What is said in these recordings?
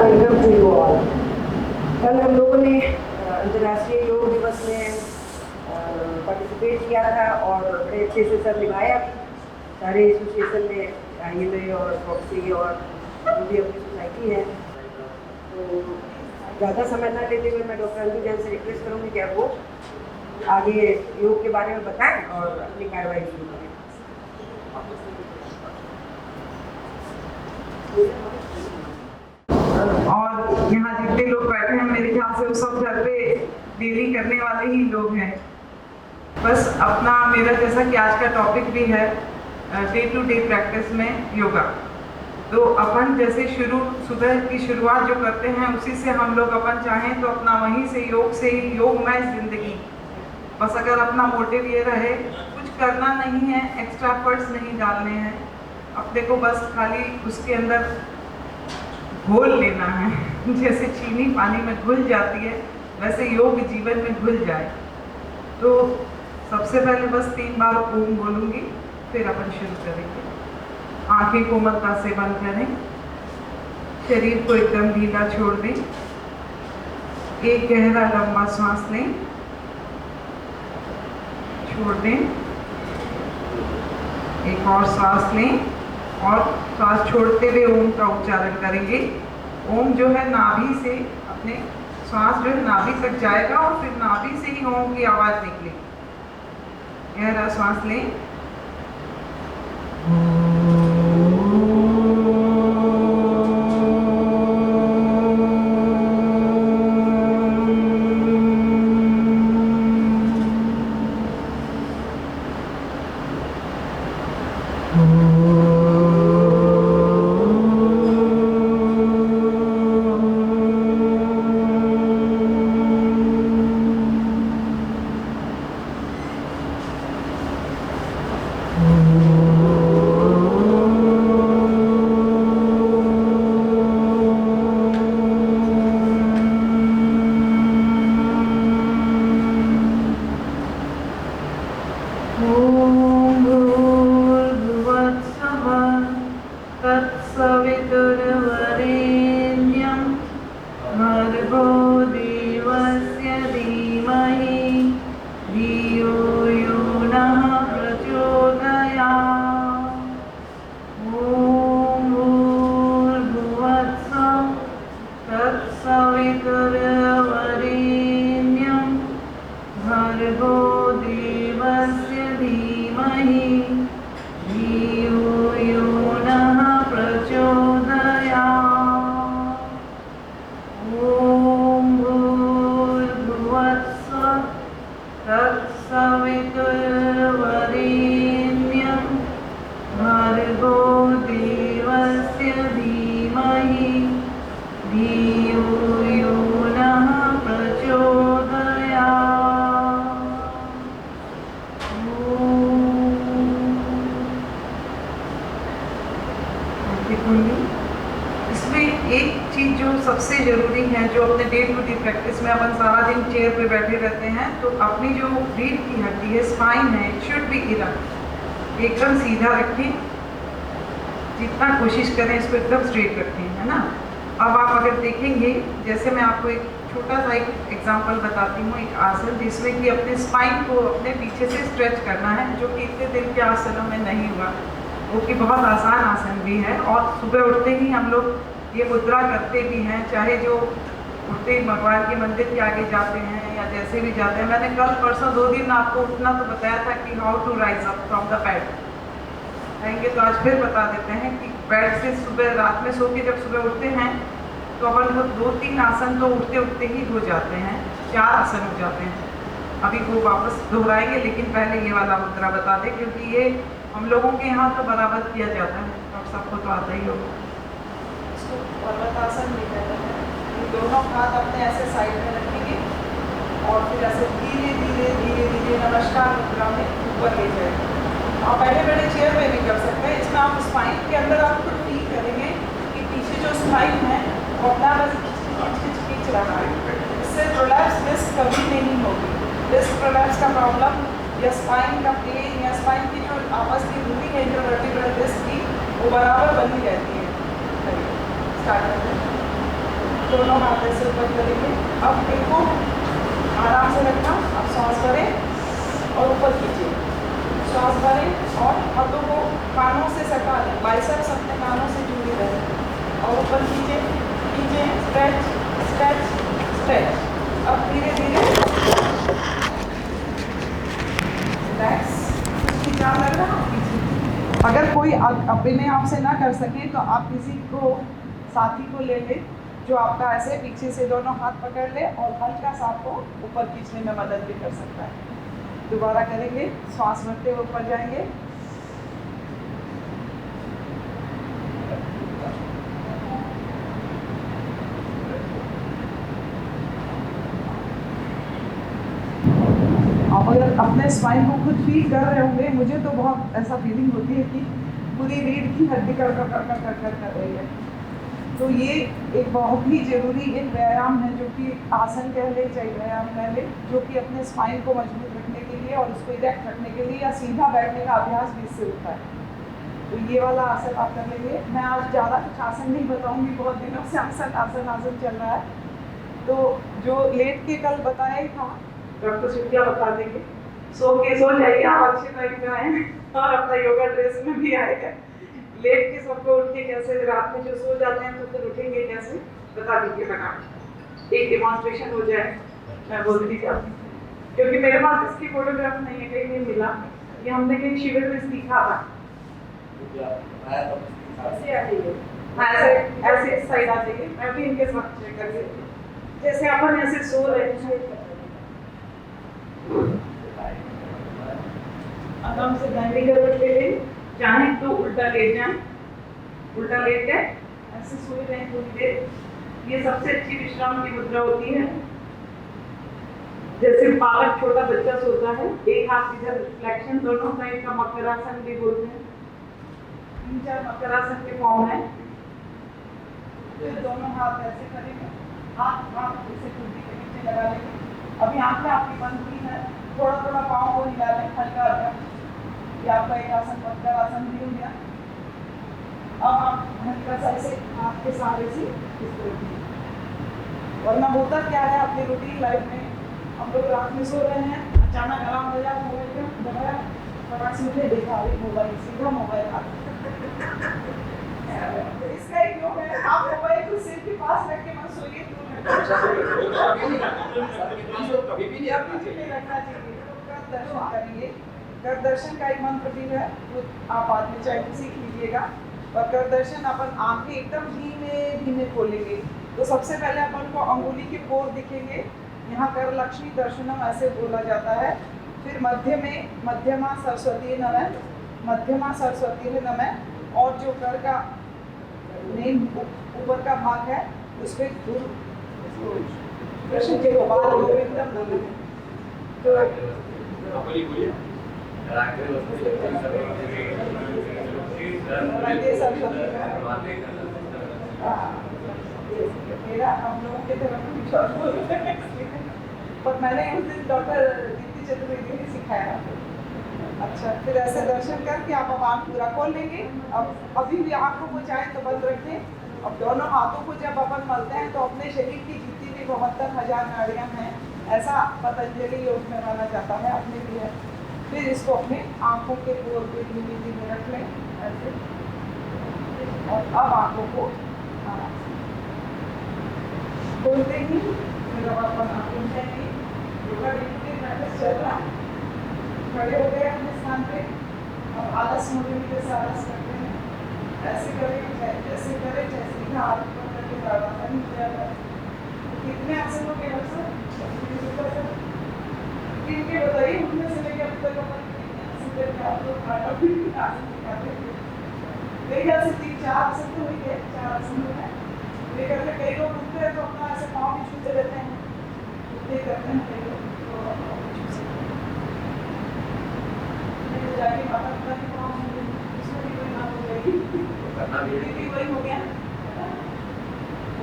Welcome to you all. कल हम लोगों ने अंतर्राष्ट्रीय योग दिवस में पार्टिसिपेट किया था और बड़े अच्छे से सब निभाया भी। सारे एसोसिएशन में ILA और प्रॉक्सी और जो भी अपनी सोसाइटी है। तो ज़्यादा समय न लेते हुए मैं डॉक्टर अंजू जैन से रिक्वेस्ट करूँगी कि आप वो आगे योग के बारे में बताएं और अपनी कार्रवाई शुरू करें। और यहाँ जितने लोग बैठे हैं मेरे ख्याल से वो सब घर पे डेली करने वाले ही लोग हैं। बस अपना मेरा जैसा कि आज का टॉपिक भी है डे टू डे प्रैक्टिस में योगा। तो अपन जैसे सुबह की शुरुआत जो करते हैं उसी से हम लोग अपन चाहें तो अपना वहीं से ही योगमय जिंदगी। बस अगर अपना मोटिव ये रहे कुछ करना नहीं है, एक्स्ट्रा एफर्ट्स नहीं डालने हैं अपने को, बस खाली उसके अंदर घोल लेना है। जैसे चीनी पानी में घुल जाती है वैसे योग जीवन में घुल जाए। तो सबसे पहले बस 3 बार ओम बोलूँगी, फिर अपन शुरू करेंगे। आंखें कोमलता से बंद करें, शरीर को एकदम ढीला छोड़ दें, एक गहरा लंबा सांस लें, छोड़ दें, एक और सांस लें और सांस छोड़ते हुए ओम का उच्चारण करेंगे। ओम जो है नाभि से अपने सांस जो है नाभि तक जाएगा और फिर नाभि से ही ओम की आवाज निकलेगी। गहरा सांस लें, इसमें एक चीज जो सबसे जरूरी है, जो अपने डे टू डे प्रैक्टिस में अपन सारा दिन चेयर पे बैठे रहते हैं, तो अपनी जो रीढ़ की हड्डी है, स्पाइन है, इट शुड बी इरेक्ट, एकदम सीधा रखें। जितना कोशिश करें इसको एकदम स्ट्रेट रखें, है ना। अब आप अगर देखेंगे, जैसे मैं आपको एक छोटा सा एक एग्जांपल बताती हूँ, एक आसन जिसमें कि अपने स्पाइन को अपने पीछे से स्ट्रेच करना है, जो कि इतने दिन के आसनों में नहीं हुआ, वो कि बहुत आसान आसन भी है। और सुबह उठते ही हम लोग ये मुद्रा करते भी हैं, चाहे जो उठते ही भगवान के मंदिर के आगे जाते हैं या जैसे भी जाते हैं। मैंने कल परसों 2 दिन आपको उठना तो बताया था कि how to rise up from the bed, कहेंगे तो आज फिर बता देते हैं कि बेड से सुबह रात में सो के जब सुबह उठते हैं तो अपन को 2-3 आसन तो उठते उठते ही हो जाते हैं, 4 आसन हो जाते हैं। अभी वो वापस दोहराएंगे, लेकिन पहले ये वाला मुद्रा बता दें, क्योंकि ये हम लोगों के यहाँ तो बराबर किया जाता है और सबको तो आता ही होगा। इसको पर्वतासन भी कहते हैं। दोनों हाथ अपने ऐसे साइड में रखेंगे और फिर ऐसे धीरे धीरे धीरे धीरे नमस्कार मुद्रा में ऊपर ले जाएंगे। आप बैठे बैठे चेयर में भी कर सकते हैं। इसमें आप स्पाइन के अंदर आप खुद फील करेंगे कि पीछे जो स्पाइन है वो अपना बस खींच रहा है। इससे प्रोलैप्स डिस्क कभी नहीं होगी। डिस्क प्रोलैप्स का प्रॉब्लम या स्पाइन का पेन या स्पाइन की जो आपस की दूरी है, जो वर्टिब्रल डिस्क की, वो बराबर बनी रहती है। स्टार्ट करते हैं। दोनों हाथ ऐसे ऊपर करेंगे। अब इनको आराम से रखना। अब सांस भरें और ऊपर कीजिए। सांस भरें और हाथों को कानों से सटा लें, बाइसेप्स अपने कानों से जुड़े रहें और ऊपर कीजिए कीजिए, स्ट्रेच स्ट्रेच स्ट्रेच। अब धीरे धीरे रिलैक्स। क्या लग रहा है कीजिए। अगर कोई अपने आप से ना कर सके तो आप किसी को साथी को ले लें जो आपका ऐसे पीछे से दोनों हाथ पकड़ ले और हल्का सा आपको ऊपर खींचने में मदद भी कर सकता है। दोबारा करेंगे, श्वास भरते हुए ऊपर जाएंगे। आप अगर अपने स्पाइन को खुद फील कर रहे होंगे, मुझे तो बहुत ऐसा फीलिंग होती है कि पूरी रीढ़ की हड्डी कर रही है। तो ये एक बहुत ही ज़रूरी एक व्यायाम है, जो कि आसन कह ले चाहे व्यायाम कह ले, जो कि अपने स्पाइन को मजबूत रखने के लिए और उसको इरेक्ट रखने के लिए या सीधा बैठने का अभ्यास भी इससे होता है। तो ये वाला आसन आप कर लेंगे। मैं आज ज़्यादा कुछ आसन नहीं बताऊंगी, बहुत दिनों से आसन चल रहा है। तो जो लेट के कल बताया ही था, डॉक्टर शिवजा बता देंगे। सो जाइए, आप अच्छे टाइम पे आए और अपना योगा ड्रेस में भी आएगा। लेट के सबको उठ के कैसे, रात में जो सो जाते हैं तो फिर उठेंगे कैसे, बता दीजिए फटाफट। एक डिमॉन्स्ट्रेशन हो जाए, मैं बोलती जाती, क्योंकि मेरे पास इसकी फोटोग्राफ नहीं है, कहीं नहीं मिला। ये हमने कहीं शिविर में सीखा था। ऐसे आ जाइए, हाँ ऐसे इस साइड आ जाइए। मैं भी इनके साथ चेक कर लेती हूँ, जैसे अपन ऐसे सो रहे हैं। आराम से दाहिनी करवट ले लें, चाहें तो उल्टा लेट जाएं, उल्टा लेट गए ऐसे सोए रहें थोड़ी देर। ये सबसे अच्छी विश्राम की मुद्रा होती है। जैसे बालक छोटा बच्चा सोता है, एक हाथ इधर फ्लेक्शन, दोनों साइड का मकरासन भी बोलते हैं। 3-4 मकरासन के फॉर्म है। फिर दोनों हाथ ऐसे करेंगे, हाथ इसे कुर्सी के नीचे लगा लेंगे। अभी आंखें आपकी बंद हुई है, थोड़ा थोड़ा पाँव को हिला लें, हल्का हल्का। ये आपका एक आसन मकरासन भी हो गया। अब आप हल्का सा ऐसे हाथ के सहारे से इस तरह की, वरना होता क्या है अपनी रूटीन लाइफ में, हम लोग रात में सो रहे हैं, अचानक अलार्म बजा, मोबाइल का दबाया, फटाक से उठे, देखा अभी मोबाइल, सीधा मोबाइल हाथ। इसका एक योग है, आप मोबाइल को सिर के पास रख के मत सोइए, कभी भी नहीं रखना चाहिए। दर्शन करेंगे। कर दर्शन का एक मंत्र भी है, वो आप बाद में चाहे सीख लीजिएगा। और कर दर्शन अपन आंखें एकदम धीमे धीमे खोलेंगे। तो सबसे पहले अपन को अंगुली के कोर दिखेंगे, यहाँ कर लक्ष्मी दर्शनम ऐसे बोला जाता है। फिर मध्य में मध्यमा सरस्वती नमः, मध्यमा सरस्वती नमः। और जो कर का मेन ऊपर का भाग है उस पर कृष्ण के गोपाल गोविंदम नमः। तो मेरा हम लोगों के धर्म पर मैंने उस दिन डॉक्टर दीप्ति चतुर्वेदी ने सिखाया। अच्छा, फिर ऐसे दर्शन करके आप अब आँख पूरा खोल लेंगे। अब अभी भी आँखों को चाहे तो बंद रखें। अब दोनों हाथों को जब अपन मलते हैं तो अपने शरीर की जितनी भी 72,000 नाड़ियाँ हैं, ऐसा पतंजलि योग में माना जाता है, अपने भी है। फिर इसको अपने आँखों के कोर पे धीमे धीमे रख लें ऐसे। और अब आँखों को खोलते ही फिर अब अपन आँखें जाएंगे। योगा प्रैक्टिस चल रहा है। खड़े हो गए अपने स्थान पे। अब आलस मुड़ने के जैसे आलस करते हैं, ऐसे करें जैसे करें, जैसे सीधा हाथ ऊपर करके ताड़ासन हो जाएगा। कितने आसन हो गए सर? किनके बताइए, उनमें से लेकर अब तक अपन कितने आसन करके आप लोग आसन सिखाते हैं? मेरे ख्याल से 3-4 आसन तो हुई है, 4 आसन हो गए। लेकर के कई लोग उठते हैं तो अपना ऐसे पाँव भी छूते रहते हैं, उठते करते हैं कई लोग। जाके माता पिता के पाँव छूते, उसमें भी कोई नाम हो जाएगी, भी वही हो गया।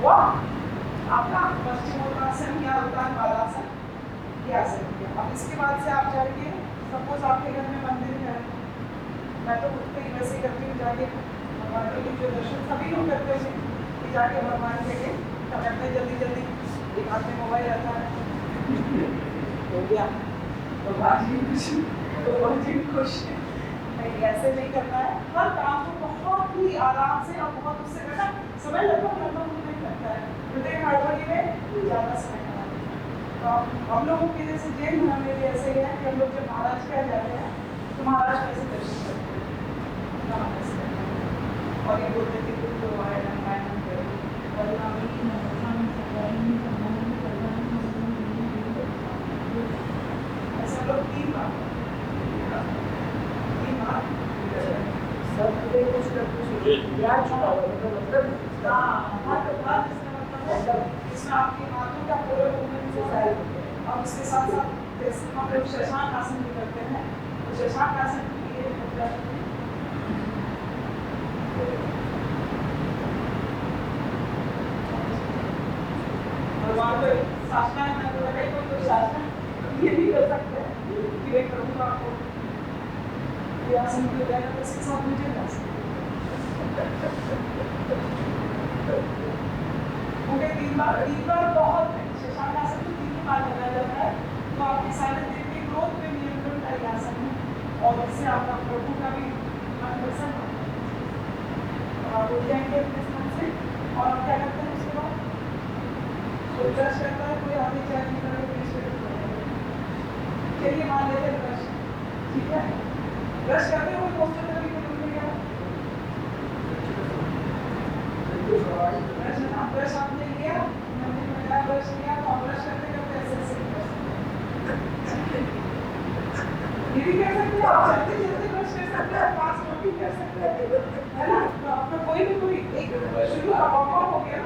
वाह, आपका पश्चिमोत्तासन या उत्तानपादासन ये आसन किया। अब इसके बाद से आप जाके, सपोज आपके घर में मंदिर है, मैं तो उठते ही वैसे करती हूँ, जाके भगवान के लिए जो दर्शन सभी लोग करते हैं कि जाके भगवान के लिए करते हैं जल्दी जल्दी, एक हाथ में मोबाइल रहता है, हो गया तो बाजी खुश। नहीं, ऐसे नहीं करना है। हर काम को बहुत ही आराम से और बहुत उससे करना, समय लगभग नहीं लगता है, प्रत्येक हड़बड़ी में ज़्यादा समय लगा। तो हम लोगों के जैसे जैन धर्म में भी ऐसे ही है कि हम लोग जब महाराज के यहाँ जाते हैं तो महाराज कैसे दर्शन करते हैं, और ये बोलते थे कुछ तो आए रामायण करो और ऐसा लोग 3 बार सब कुछ ना कुछ याद छुपा हुआ है, मतलब इसमें आपकी मातों का पूरा और उसके साथ साथ जैसे हम लोग शशांक आसन भी करते हैं, तो शशांक आसन के लिए मतलब भगवान को साष्टांग में तो लगे कोई तो साष्टांग ये भी कर सकते हैं कि मैं करूँगा आपको ये आसन को देना, तो इसके साथ मुझे ना मुझे 3 बार बहुत है। शशांक आसन तो 3 बार लगाया जाता है, तो आपके सारे दिन के ग्रोथ पे नियंत्रण का ये आसन है, और इससे आपका प्रभु का भी मन प्रसन्न होता है। आप उठ जाएंगे अपने स्थान से, और आप क्या करते हैं उसके बाद कोई ब्रश करता है, कोई आगे चाय नहीं करता, चलिए मान लेते हैं ब्रश, ठीक है। ब्रश करते हुए पोस्टर कभी ब्रश आपने लिया, मैंने मेरा ब्रश लिया, तो आप ब्रश करते करते ऐसे ये भी कर सकते हैं, आप चलते चलते ब्रश कर सकते हैं, फास्ट वॉकिंग कर सकते हैं, है ना। तो आपका कोई भी कोई एक शुरू का वॉर्म हो गया,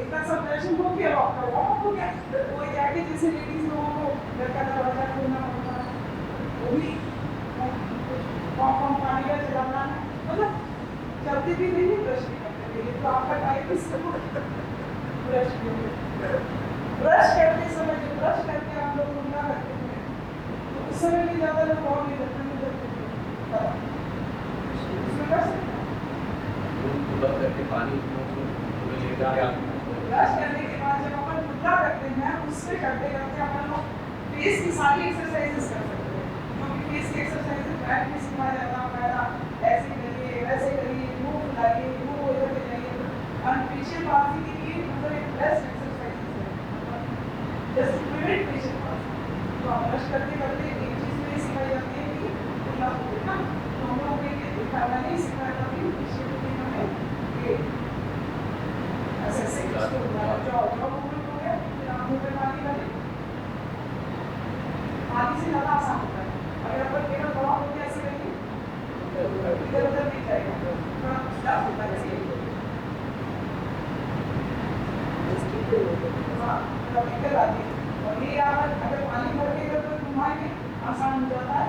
इतना सब दर्शन हो गया, आपका वॉर्म हो गया। कोई जाके जैसे लेडीज लोगों को घर का दरवाजा खोलना होता है, वो भी पानी का चलाना है, मतलब चलते भी नहीं ब्रश भी करते नहीं, तो आपका टाइम ब्रश करते समय जो ब्रश करके आप लोग उंगला करते हैं, तो उस समय भी ज़्यादा लोग और नहीं करते उसमें कर सकते हैं। ब्रश करने के बाद जब अपन उंगला करते हैं, उससे करते करते अपन लोग फेस की सारी एक्सरसाइजेस कर सकते हैं, क्योंकि फेस की एक्सरसाइजेस बैठ में सिखाया जाता है, पैरा ऐसे करिए, वैसे करिए, मुंह फुलाइए, मुंह इधर पे जाइए, और फेशियल पार्टी के लिए मतलब एक बेस्ट एक्सरसाइज है, just to prevent facial palsy. तो आप ब्रश करते करते एक चीज़ में सिखाई जाती है कि खुला हो ना, तो हम लोग के लिए खाना नहीं सिखाया जाता है, फेशियल के लिए हमें ये ऐसे ऐसे जो मूवमेंट हो गया, फिर आप मुँह पे पानी डालें, पानी से ज़्यादा आसान होता है। अगर अपन केवल दवा हो गया ऐसे करिए, इधर उधर नहीं जाएगा, थोड़ा टफ होता है इसलिए। हाँ, दिक्कत आती है, और ये अगर पानी भर के अगर कोई घुमाएंगे आसान हो जाता है।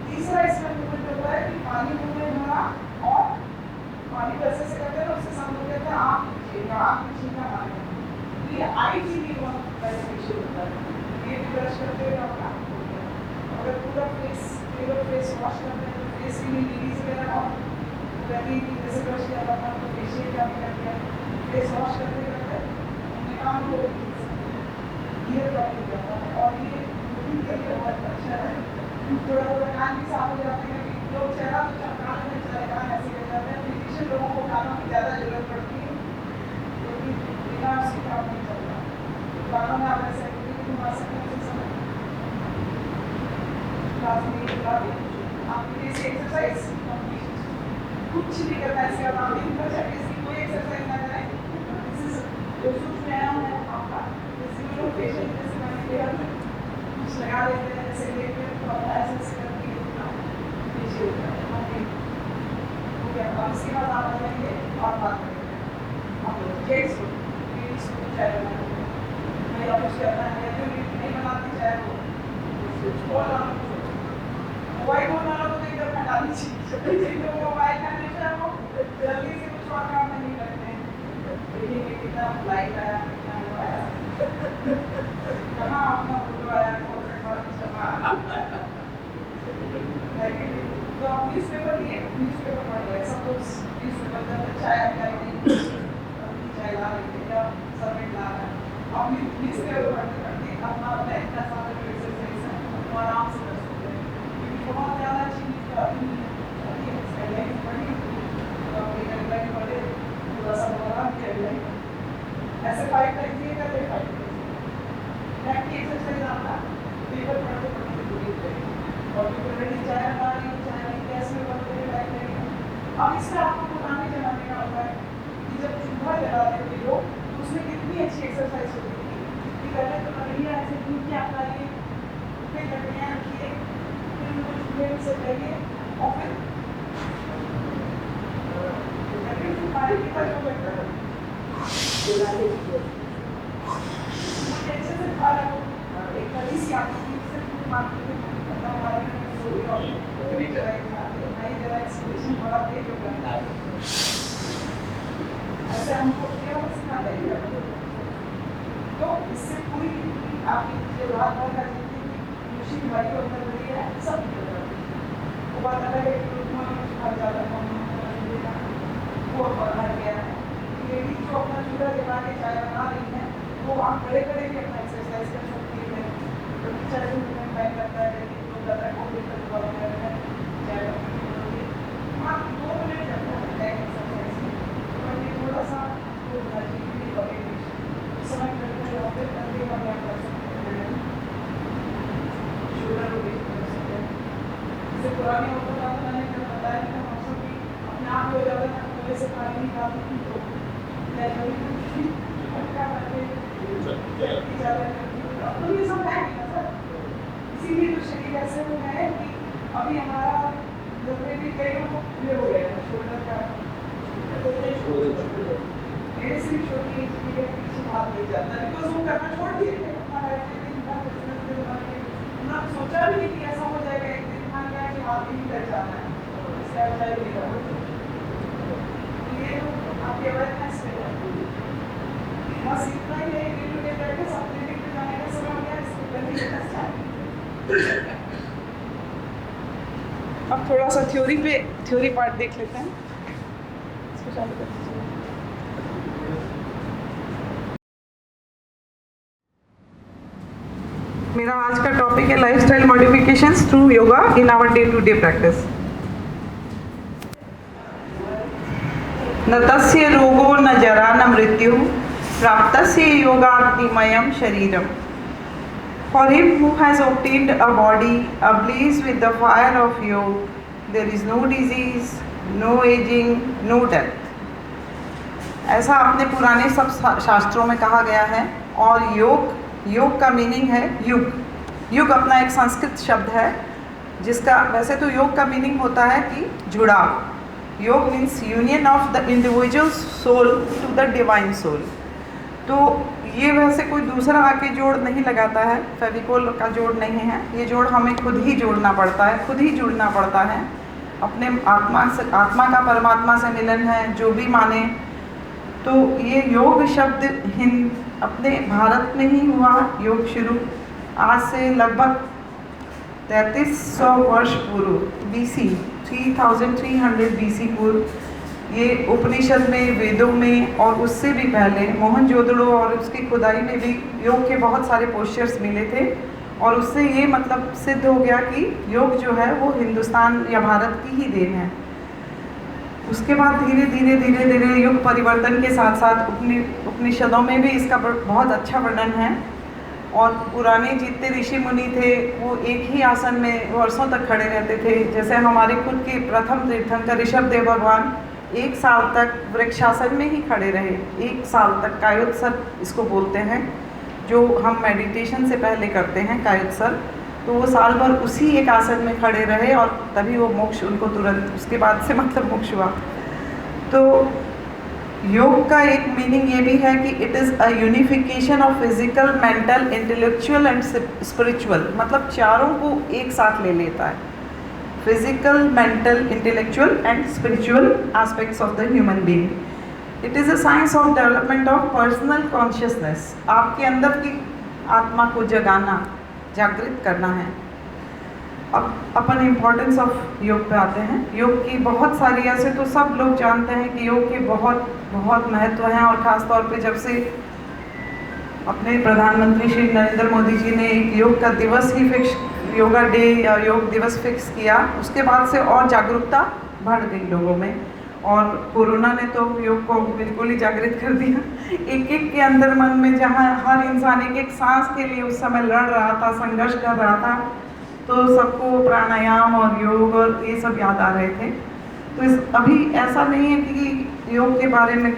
तीसरा इसमें मूवमेंट होता है कि पानी मुँह में भरा और पानी वैसे से करते हैं, उसके साथ कहते हैं आँख पीछे पानी, ये आई के लिए बहुत बेनिफिशियल होता है। ये भी ब्रश करते हुए अपना अगर पूरा फेस वॉश करते हैं, तो फेस की लेडीज वगैरह और वैसे ही जैसे ब्रश किया जाता है, तो फेशियल का भी करते हैं, फेस वॉश करते करते अपने काम को ये प्रॉब्लम जाता है, और ये रूटीन के लिए बहुत अच्छा है। थोड़ा थोड़ा कान भी साफ हो जाते हैं, कि लोग चेहरा तो कान में चले कान ऐसे कर जाते हैं, फिजिशियन लोगों को कानों की ज़्यादा जरूरत पड़ती है, क्योंकि बिना उसकी काम नहीं चलता। कानों में आप ऐसे घुमा सकते हैं उसी समय, आपके लिए एक्सरसाइज कुछ नहीं करना है, इसके बाद आप दिन भर जाके इसकी कोई एक्सरसाइज ना करें। जो सूक्ष्म व्यायाम है आपका, जैसे लोग फेशियल जैसे मैंने किया कुछ लगा देते हैं, जैसे लेके तो ऐसे करके फेशियल हो गया। और इसके बाद आप जाएंगे और बात करेंगे आप लोग जेंट्स को, लेडीज को चाय बनाना नहीं, और कुछ करना है या जो नहीं बनाती चाय वो मोबाइल फोन वालों को तो एकदम हटा दीजिए, जिनको मोबाइल का नेचर है वो जल्दी से कुछ और काम नहीं करते हैं, देखिए कितना लाइट आया, कितना वो आया, कहाँ अपना फोटो आया, तो आप न्यूज़पेपर लिए, न्यूज़पेपर पढ़ रहे, सब कुछ न्यूज़पेपर चाय चाय ला लेते हैं, ऐसे 5 टाइम्स ये करते 5 बैक की एक्सरसाइज आपका पेपर पढ़ते पढ़ते पूरी हो जाएगी और फिर ऑलरेडी चाय बना रही है चाय की गैस में बनते हुए टाइम लगेगा। अब इससे आपको पुराने जमाने का होता है कि जब चूल्हा जलाते थे लोग तो उसमें कितनी अच्छी एक्सरसाइज होती थी कि पहले तो लकड़ियाँ ऐसे दूर की आप लाइए फिर लकड़ियाँ रखिए फिर उनको चूल्हे में सजाइए और फिर पानी की तरफ बैठा है मुझे अच्छे से खा रहा हूँ एक कड़ी सी आपकी से मार्केट में मतलब हमारे नई जरा एक्सप्रेशन बड़ा तेज होगा ऐसे हमको केवल सिखाना है तो इससे पूरी आपकी जो रात भर का जितनी खुशी भाई को अंदर रही है सब वो बात अलग है कि हर ज़्यादा वो हट गया है लेडीज जो अपना चूल्हा जला के चाय बना रही है वो आप खड़े खड़े भी अपना एक्सरसाइज कर सकती है तो चाय में टाइम लगता है लेकिन तो ज़्यादा को दिक्कत हुआ है चाय आप 2 मिनट लगता है एक्सरसाइज में तो थोड़ा सा तो एनर्जी लगेगी समय करते हैं फिर कंधे का व्यायाम कर सकते हैं शोल्डर रोटेशन कर सकते हैं जैसे पुराने होता था मैंने बताया कि मौसम भी अपने आप हो जाता था से पानी निकालती थी तो मैं क्या करते तो ये सब है ना सर इसीलिए तो शरीर ऐसे हो गया है कि अभी हमारा जब भी कई लोग ये हो गया है शोल्डर का मेरे से भी छोटी एज की पीछे हाथ ले जाता है बिकॉज वो करना छोड़ दिए थे उन्होंने सोचा भी नहीं कि ऐसा हो जाएगा एक दिन मान गया कि हाथ ही कर जाना है इससे अच्छा ही नहीं करना आपके अवेयरनेस में बस इतना ही है कि टुडे प्रैक्टिस अपने दिन पे जाने का समय हो गया इसको करना स्टार्ट अब थोड़ा सा थ्योरी पार्ट देख लेते हैं इसको चालू कर दीजिए। मेरा आज का टॉपिक है lifestyle modifications through yoga in our day to day practice. न तस्य रोगो न जरा न मृत्यु प्राप्तस्य योगाग्निमयं शरीरम। For him who has obtained a body ablaze with the fire of yoga, there is no disease, no aging, no death. ऐसा अपने पुराने सब शास्त्रों में कहा गया है। और योग का मीनिंग है युग। युग अपना एक संस्कृत शब्द है जिसका वैसे तो योग का मीनिंग होता है कि जुड़ाव। Yoga means union of the individual soul to the divine soul. तो ये वैसे कोई दूसरा आके जोड़ नहीं लगाता है, फेविकोल का जोड़ नहीं है, ये जोड़ हमें खुद ही जोड़ना पड़ता है, खुद ही जुड़ना पड़ता है। अपने आत्मा का परमात्मा से मिलन है जो भी माने। तो ये योग शब्द अपने भारत में ही हुआ योग शुरू आज से लगभग 3300 वर्ष पूर्व BC 3300 BC पूर्व ये उपनिषद में, वेदों में और उससे भी पहले मोहनजोदड़ो और उसकी खुदाई में भी योग के बहुत सारे पोस्चर्स मिले थे। और उससे ये मतलब सिद्ध हो गया कि योग जो है वो हिंदुस्तान या भारत की ही देन है। उसके बाद धीरे धीरे युग परिवर्तन के साथ साथ उपनिषदों में भी इसका बहुत अच्छा वर्णन है। और पुराने जितने ऋषि मुनि थे वो एक ही आसन में वर्षों तक खड़े रहते थे। जैसे हमारे खुद के प्रथम तीर्थंकर ऋषभदेव भगवान 1 साल तक वृक्षासन में ही खड़े रहे। 1 साल तक कायोत्सर इसको बोलते हैं, जो हम मेडिटेशन से पहले करते हैं कायोत्सर। तो वो साल भर उसी एक आसन में खड़े रहे और तभी वो मोक्ष उनको तुरंत उसके बाद से मतलब मोक्ष हुआ। तो योग का एक मीनिंग ये भी है कि it is a unification of physical, mental, intellectual and spiritual. मतलब चारों को एक साथ ले लेता है, physical, mental, intellectual and spiritual aspects of the human being. It is a science of development of personal consciousness. आपके अंदर की आत्मा को जगाना, जागृत करना है। अब अपन इम्पोर्टेंस ऑफ योग पे आते हैं। योग की बहुत सारी, ऐसे तो सब लोग जानते हैं कि योग के बहुत बहुत महत्व हैं। और ख़ास तौर पे जब से अपने प्रधानमंत्री श्री नरेंद्र मोदी जी ने एक योग का दिवस ही फिक्स, योगा डे या योग दिवस फिक्स किया, उसके बाद से और जागरूकता बढ़ गई लोगों में। और कोरोना ने तो योग को बिल्कुल ही जागृत कर दिया। एक एक के अंदर मन में, जहाँ हर इंसान एक एक सांस के लिए उस समय लड़ रहा था, संघर्ष कर रहा था, तो सबको प्राणायाम और योग और ये सब याद आ रहे थे। तो अभी ऐसा नहीं है कि योग के बारे में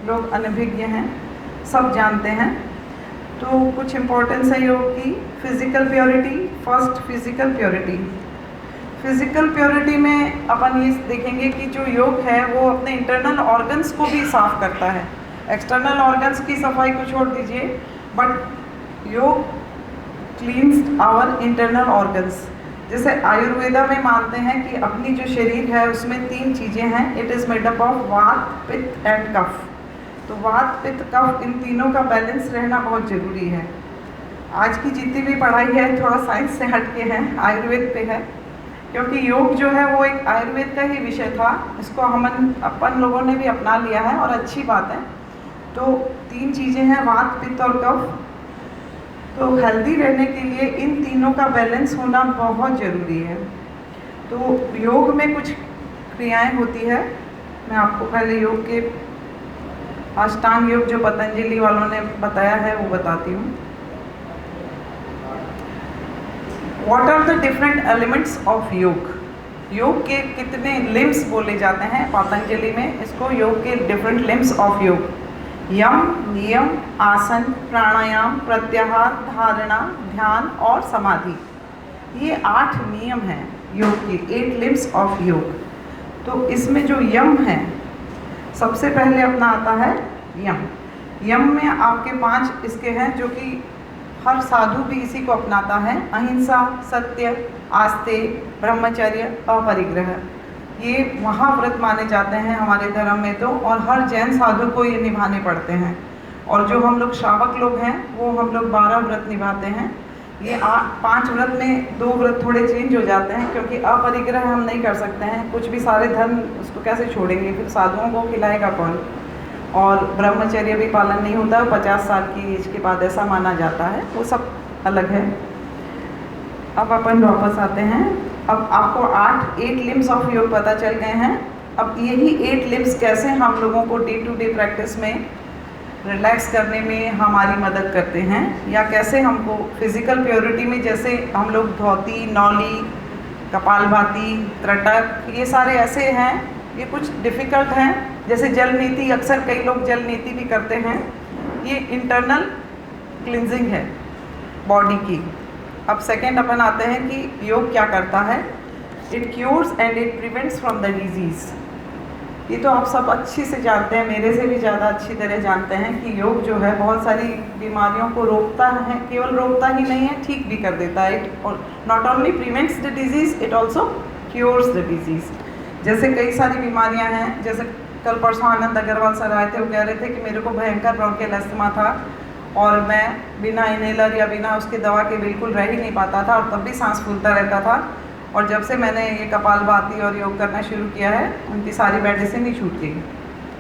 लोग अनभिज्ञ हैं, सब जानते हैं। तो कुछ इम्पोर्टेंस है योग की। Physical purity, first physical purity. Physical purity में अपन ये देखेंगे कि जो योग है वो अपने इंटरनल ऑर्गन्स को भी साफ करता है। एक्सटर्नल ऑर्गन्स की सफाई को छोड़ दीजिए, बट योग क्लीन्स आवर इंटरनल ऑर्गन्स। जैसे आयुर्वेदा में मानते हैं कि अपनी जो शरीर है उसमें 3 चीज़ें हैं। It is made up of वात, पित्त एंड कफ। तो वात, पित्त, कफ, इन तीनों का बैलेंस रहना बहुत ज़रूरी है। आज की जितनी भी पढ़ाई है थोड़ा साइंस से हट के है, आयुर्वेद पे है, क्योंकि योग जो है वो एक आयुर्वेद का ही विषय था। इसको अपन लोगों ने भी अपना लिया है और अच्छी बात है। तो 3 चीज़ें हैं, वात, पित्त और कफ। तो हेल्दी रहने के लिए इन तीनों का बैलेंस होना बहुत ज़रूरी है। तो योग में कुछ क्रियाएं होती है। मैं आपको पहले योग के अष्टांग योग जो पतंजलि वालों ने बताया है वो बताती हूँ। What are the different elements of योग? योग के कितने लिम्स बोले जाते हैं पतंजलि में? इसको योग के डिफरेंट लिम्स ऑफ योग: यम, नियम, आसन, प्राणायाम, प्रत्याहार, धारणा, ध्यान और समाधि। ये 8 नियम हैं योग के, 8 लिम्स ऑफ योग। तो इसमें जो यम है, सबसे पहले अपना आता है यम। यम में आपके 5 इसके हैं जो कि हर साधु भी इसी को अपनाता है: अहिंसा, सत्य, आस्ते, ब्रह्मचर्य, अपरिग्रह। ये महाव्रत माने जाते हैं हमारे धर्म में तो, और हर जैन साधु को ये निभाने पड़ते हैं। और जो हम लोग श्रावक लोग हैं वो हम लोग 12 व्रत निभाते हैं। ये 5 व्रत में 2 व्रत थोड़े चेंज हो जाते हैं, क्योंकि अपरिग्रह हम नहीं कर सकते हैं। कुछ भी सारे धन उसको कैसे छोड़ेंगे, फिर साधुओं को खिलाएगा कौन। और ब्रह्मचर्य भी पालन नहीं होता, 50 साल की एज के बाद ऐसा माना जाता है, वो सब अलग है। अब अपन वापस आते हैं। अब आपको 8 लिम्स ऑफ योग पता चल गए हैं। अब यही 8 लिम्स कैसे हम लोगों को डे टू डे प्रैक्टिस में रिलैक्स करने में हमारी मदद करते हैं, या कैसे हमको फिजिकल प्योरिटी में, जैसे हम लोग धोती, नौली, कपालभाति, त्रटक, ये सारे ऐसे हैं, ये कुछ डिफ़िकल्ट हैं। जैसे जल नीति, अक्सर कई लोग जल नीति भी करते हैं। ये इंटरनल क्लिनजिंग है बॉडी की। अब सेकेंड अपन आते हैं कि योग क्या करता है। It cures and it prevents from the disease. ये तो आप सब अच्छी से जानते हैं, मेरे से भी ज़्यादा अच्छी तरह जानते हैं कि योग जो है बहुत सारी बीमारियों को रोकता है। केवल रोकता ही नहीं है, ठीक भी कर देता है। It not only prevents the disease, it also cures the disease. जैसे कई सारी बीमारियां हैं, जैसे कल परसों आनंद अग्रवाल सर आए थे, वो कह रहे थे कि मेरे को भयंकर ब्रोंकियल अस्थमा था और मैं बिना इनहेलर या बिना उसके दवा के बिल्कुल रह ही नहीं पाता था, और तब भी सांस फूलता रहता था। और जब से मैंने ये कपालभाति और योग करना शुरू किया है, उनकी सारी मेडिसिन ही छूट गई।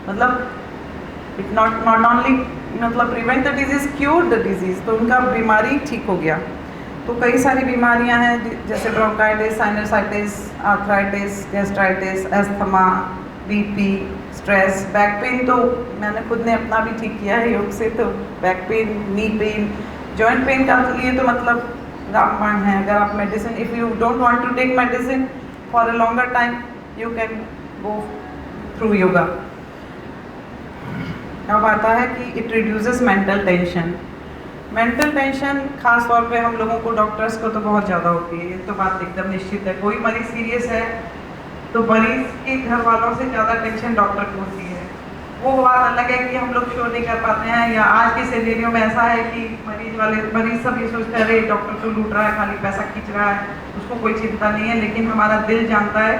मतलब इट नॉट ओनली मतलब prevent the disease, cure the disease. तो उनका बीमारी ठीक हो गया। तो कई सारी बीमारियां हैं, जैसे bronchitis, sinusitis, arthritis, gastritis, asthma, BP, stress, back pain. तो मैंने खुद ने अपना भी ठीक किया है योग से। तो back pain, knee pain, joint pain का लिए तो मतलब रामबाण है। अगर आप medicine, if you don't want to take medicine for a longer time, you can go through yoga. अब आता है कि it reduces mental tension. Mental tension खास तौर पे हम लोगों को, डॉक्टर्स को तो बहुत ज़्यादा होती है, ये तो बात एकदम निश्चित है। कोई मरीज़ सीरियस है तो मरीज़ के घर वालों से ज़्यादा टेंशन डॉक्टर को होती है। वो बात अलग है कि हम लोग शो नहीं कर पाते हैं, या आज के सिनेरियो में ऐसा है कि मरीज़ सब ये सोचते हैं अरे डॉक्टर तो लूट रहा है, खाली पैसा खींच रहा है, उसको कोई चिंता नहीं है। लेकिन हमारा दिल जानता है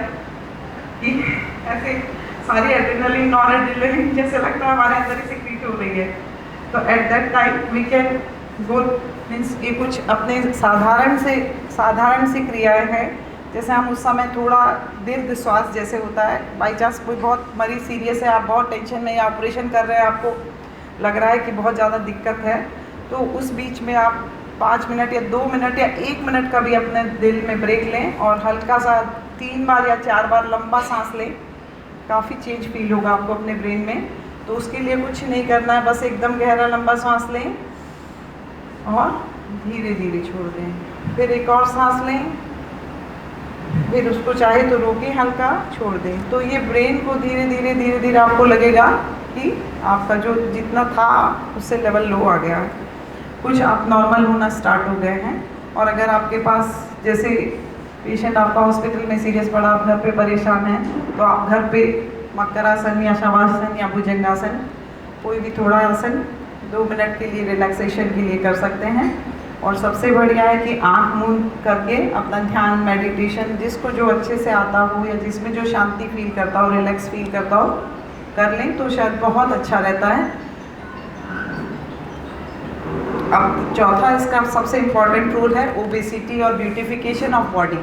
कि ऐसे सारी एड्रेनलिन, नॉन एड्रेनलिन जैसे लगता है हमारे अंदर ही सिक्रीट हो रही है। तो at that time we can go, means ये कुछ अपने साधारण सी क्रियाएं हैं। जैसे हम उस समय थोड़ा दीर्घ श्वास जैसे होता है, बाई चांस कोई बहुत मरीज सीरियस है, आप बहुत टेंशन में या ऑपरेशन कर रहे हैं, आपको लग रहा है कि बहुत ज़्यादा दिक्कत है, तो उस बीच में आप 5 मिनट या 2 मिनट या 1 मिनट का भी अपने दिल में ब्रेक लें और हल्का सा 3 बार या 4 बार लंबा सांस लें काफ़ी चेंज फील होगा आपको अपने ब्रेन में। तो उसके लिए कुछ नहीं करना है, बस एकदम गहरा लंबा सांस लें और धीरे धीरे छोड़ दें। फिर एक और सांस लें, फिर उसको चाहे तो रोकें, हल्का छोड़ दें। तो ये ब्रेन को धीरे धीरे आपको लगेगा कि आपका जो जितना था उससे लेवल लो आ गया है, कुछ आप नॉर्मल होना स्टार्ट हो गए हैं। और अगर आपके पास जैसे पेशेंट आपका हॉस्पिटल में सीरियस पड़ा, आप घर पे परेशान हैं, तो आप घर पे मकरासन या शवासन या भुजंगासन कोई भी थोड़ा आसन 2 मिनट के लिए रिलैक्सेशन के लिए कर सकते हैं। और सबसे बढ़िया है कि आँख मूंद करके अपना ध्यान, मेडिटेशन जिसको जो अच्छे से आता हो या जिसमें जो शांति फील करता हो, रिलैक्स फील करता हो, कर लें तो शायद बहुत अच्छा रहता है। अब चौथा इसका सबसे इम्पॉर्टेंट रूल है ओबेसिटी और ब्यूटिफिकेशन ऑफ बॉडी।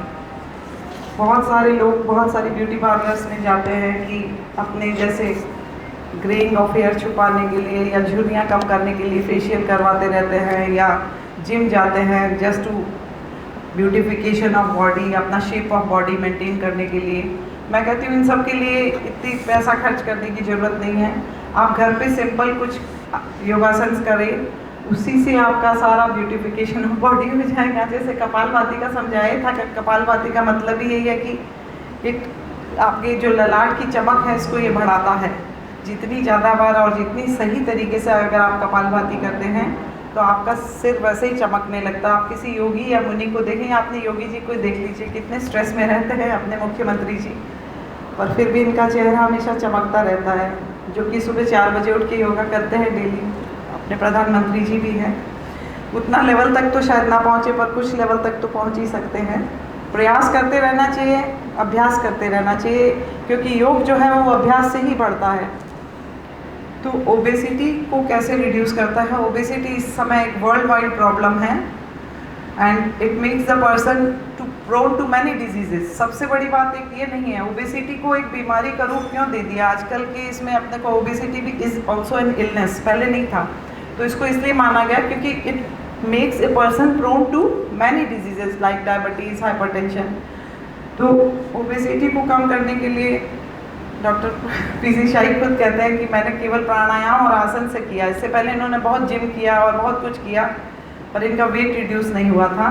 बहुत सारे लोग बहुत सारी ब्यूटी पार्लर्स में जाते हैं कि अपने जैसे ग्रेइंग ऑफ हेयर छुपाने के लिए या झुर्रियाँ कम करने के लिए फेशियल करवाते रहते हैं, या जिम जाते हैं just to beautification of body, अपना शेप ऑफ बॉडी मेंटेन करने के लिए। मैं कहती हूँ इन सब के लिए इतनी पैसा खर्च करने की ज़रूरत नहीं है। आप घर पे सिंपल कुछ योगासन करें, उसी से आपका सारा ब्यूटिफिकेशन ऑफ बॉडी हो जाएगा। जैसे कपालभाति का समझाया था कि कपालभाति का मतलब ही यही है कि एक आपके जो ललाट की चमक है इसको ये बढ़ाता है। जितनी ज़्यादा बार और जितनी सही तरीके से अगर आप कपालभाति करते हैं तो आपका सिर वैसे ही चमकने लगता है। आप किसी योगी या मुनि को देखें, आपने योगी जी को देख लीजिए कितने स्ट्रेस में रहते हैं अपने मुख्यमंत्री जी, पर फिर भी इनका चेहरा हमेशा चमकता रहता है, जो कि सुबह 4 बजे उठ के योगा करते हैं डेली। अपने प्रधानमंत्री जी भी हैं। उतना लेवल तक तो शायद ना पहुँचे पर कुछ लेवल तक तो पहुँच ही सकते हैं। प्रयास करते रहना चाहिए, अभ्यास करते रहना चाहिए, क्योंकि योग जो है वो अभ्यास से ही बढ़ता है। तो ओबेसिटी को कैसे रिड्यूस करता है? ओबेसिटी इस समय एक वर्ल्ड वाइड प्रॉब्लम है and it makes the person to prone to many diseases. सबसे बड़ी बात एक ये नहीं है, ओबेसिटी को एक बीमारी का रूप क्यों दे दिया आजकल के इसमें अपने को? ओबेसिटी भी इज ऑल्सो एन इलनेस, पहले नहीं था। तो इसको इसलिए माना गया क्योंकि it makes a person prone to many diseases like diabetes, hypertension. तो ओबेसिटी को कम करने के लिए डॉक्टर पीसी शाही खुद कहते हैं कि मैंने केवल प्राणायाम और आसन से किया। इससे पहले इन्होंने बहुत जिम किया और बहुत कुछ किया पर इनका वेट रिड्यूस नहीं हुआ था।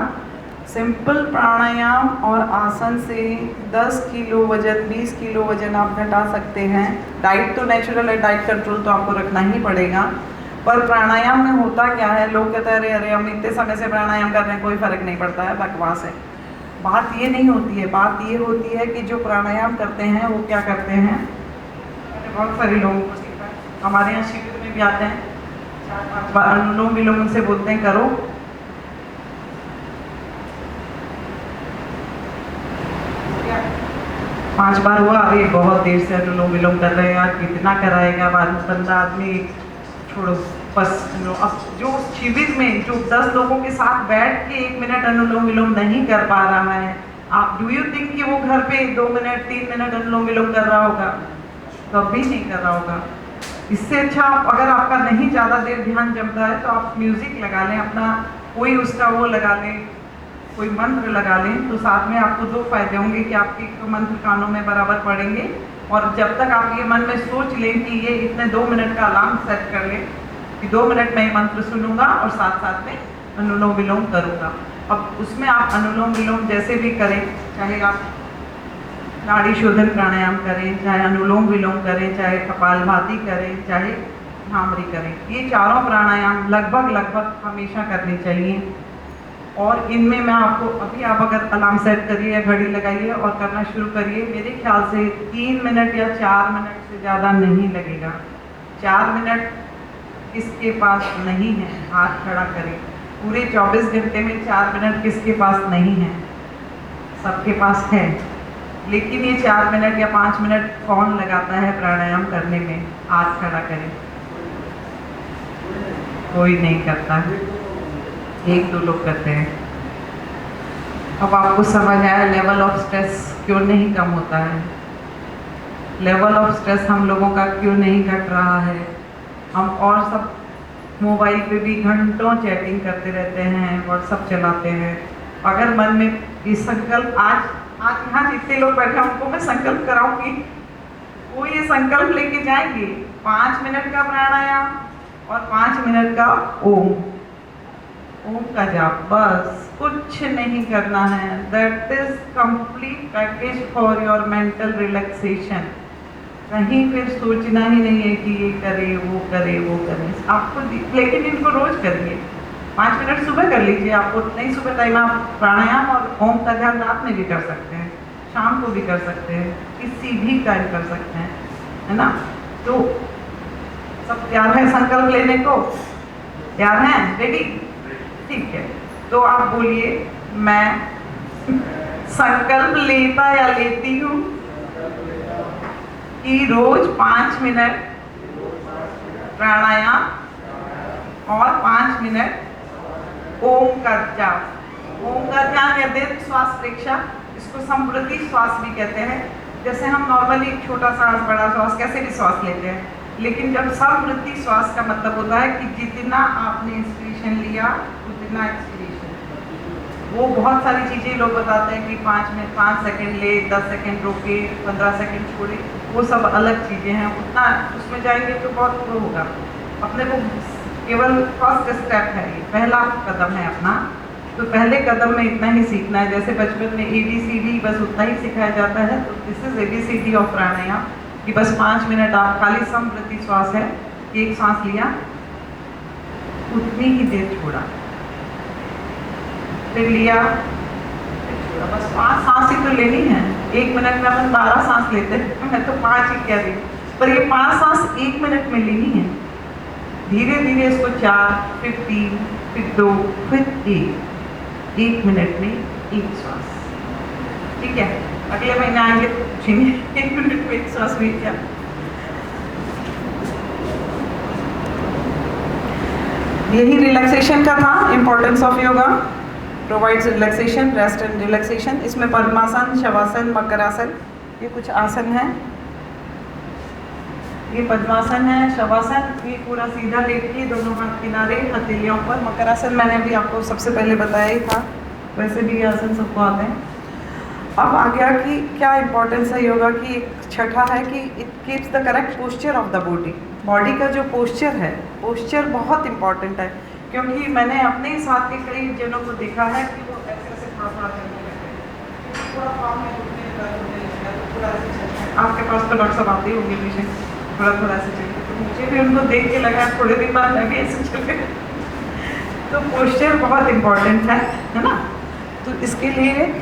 सिंपल प्राणायाम और आसन से 10 किलो वजन, 20 किलो वजन आप घटा सकते हैं। डाइट तो नेचुरल है, डाइट कंट्रोल तो आपको रखना ही पड़ेगा। पर प्राणायाम में होता क्या है, लोग कहते हैं अरे हम इतने समय से प्राणायाम कर रहे हैं, कोई फ़र्क नहीं पड़ता है, बकवास है। बात ये नहीं होती है, बात ये होती है कि जो प्राणायाम करते हैं वो क्या करते हैं। मैंने बहुत सारे लोगों को सीखा, हमारे यहाँ शिविर में भी आते हैं, 4-5 बार अनुलोम विलोम उनसे बोलते हैं करो, 5 बार हुआ, अरे बहुत देर से अनुलोम विलोम कर रहे हैं यार, कितना कराएगा बंदा आदमी, छोड़ो बस। अब जो शिविर में जो 10 लोगों के साथ बैठ के 1 मिनट अनुलोम विलोम नहीं कर पा रहा है, आप डू यू थिंक कि वो घर पे 2 मिनट 3 मिनट अनुलोम विलोम कर रहा होगा? कभी नहीं कर रहा होगा। इससे अच्छा अगर आपका नहीं ज़्यादा देर ध्यान जमता है तो आप म्यूज़िक लगा लें, अपना कोई उसका वो लगा लें, कोई मंत्र लगा लें, तो साथ में आपको 2 फायदे होंगे कि आपके मंत्र कानों में बराबर पड़ेंगे, और जब तक आप ये मन में सोच लें कि ये इतने 2 मिनट का अलार्म सेट कर लें कि 2 मिनट में ये मंत्र सुनूंगा और साथ साथ में अनुलोम विलोम करूँगा। अब उसमें आप अनुलोम विलोम जैसे भी करें, चाहे आप नाड़ी शोधन प्राणायाम करें, चाहे अनुलोम विलोम करें, चाहे कपालभाति करें, चाहे भ्रामरी करें, ये चारों प्राणायाम लगभग हमेशा करनी चाहिए। और इनमें मैं आपको अभी, आप अगर अलार्म सेट करिए या घड़ी लगाइए और करना शुरू करिए, मेरे ख्याल से 3 मिनट या 4 मिनट से ज़्यादा नहीं लगेगा। 4 मिनट किसके पास नहीं है, हाथ खड़ा करें। पूरे 24 घंटे में 4 मिनट किसके पास नहीं है? सबके पास है। लेकिन ये 4 मिनट या 5 मिनट कौन लगाता है प्राणायाम करने में? हाथ खड़ा करें। कोई नहीं करता है, 1-2 लोग करते हैं। अब आपको समझ आया लेवल ऑफ स्ट्रेस क्यों नहीं कम होता है, लेवल ऑफ स्ट्रेस हम लोगों का क्यों नहीं घट रहा है। हम और सब मोबाइल पे भी घंटों चैटिंग करते रहते हैं, व्हाट्सअप चलाते हैं। अगर मन में ये संकल्प, आज यहाँ जितने लोग बैठे हैं उनको मैं संकल्प कराऊंगी, वो ये संकल्प लेके जाएंगे 5 मिनट का प्राणायाम और 5 मिनट का ओम का जाप, बस कुछ नहीं करना है। That is complete package for your mental relaxation. कहीं फिर सोचना ही नहीं है कि ये करे वो करे वो करे आपको, लेकिन इनको रोज करिए। 5 मिनट सुबह कर लीजिए, आपको नहीं सुबह टाइम, आप प्राणायाम और ओम का ध्यान रात में भी कर सकते हैं, शाम को भी कर सकते हैं, किसी भी टाइम कर सकते हैं, है ना। तो सब तैयार है संकल्प लेने को? तैयार हैं? रेडी? ठीक है, तो आप बोलिए, मैं संकल्प लेता या लेती हूँ कि रोज 5 मिनट प्राणायाम और 5 मिनट ओम का जाप। ओम का ध्यान या दीर्घ श्वास परीक्षा, इसको समृद्धि श्वास भी कहते हैं। जैसे हम नॉर्मली छोटा सांस बड़ा श्वास कैसे भी श्वास लेते हैं, लेकिन जब समृद्धि श्वास का मतलब होता है कि जितना आपने इंस्पिरेशन लिया उतना एक्सपिरेशन। वो बहुत सारी चीज़ें लोग बताते हैं कि 5 सेकंड ले, 10 सेकंड रोके, 15 सेकंड छोड़े, वो सब अलग चीज़ें हैं। उतना उसमें जाएंगे तो बहुत वो होगा। अपने को केवल फर्स्ट स्टेप है, ये पहला कदम है अपना। तो पहले कदम में इतना ही सीखना है। जैसे बचपन में ABCD बस उतना ही सिखाया जाता है, तो दिस इज ABCD ऑफ प्राणायाम कि बस 5 मिनट आप खाली समृद्धि श्वास है, एक सांस लिया, उतनी ही देर छोड़ा, फिर लिया, फिर छोड़ा। बस 5 सांस ही तो लेनी है। 1 मिनट में अपन 12 सांस लेते हैं, मैं तो 5 ही कह रही हूँ, पर ये 5 सांस 1 मिनट में लेनी है। धीरे धीरे इसको 4, फिर 3, फिर 2, फिर 1 मिनट में 1 श्वास। ठीक है, अगले महीने आएंगे तो पूछेंगे 1 मिनट में 1 श्वास हुई क्या। यही रिलैक्सेशन का था, importance of yoga provides relaxation, rest and relaxation. इसमें पद्मासन, शवासन, मकरासन, ये कुछ आसन है। ये पद्मासन है, शवासन, ये पूरा सीधा लेटिए, दोनों हाथ किनारे, हथेलियों पर। मकरासन मैंने भी आपको सबसे पहले बताया ही था, वैसे भी ये आसन सबको आते हैं। अब आ गया कि क्या इम्पोर्टेंस है योगा की। एक छठा है कि it keeps the correct posture of the body. Body का जो पोस्चर है, पोस्चर बहुत इंपॉर्टेंट है, क्योंकि मैंने अपने ही साथ के कई जनों को देखा है कि वो ऐसे ऐसे थोड़ा थोड़ा करने लगते हैं, थोड़ा पाँव में घुटने लगेगा तो थोड़ा ऐसे चलते हैं। आपके पास तो डॉक्टर साहब आते ही होंगे पेशेंट, थोड़ा थोड़ा ऐसे चलते, तो मुझे भी उनको देख के लगा थोड़े दिन बाद मैं भी ऐसे चले। तो पोस्चर बहुत इम्पॉर्टेंट है ना। तो इसके लिए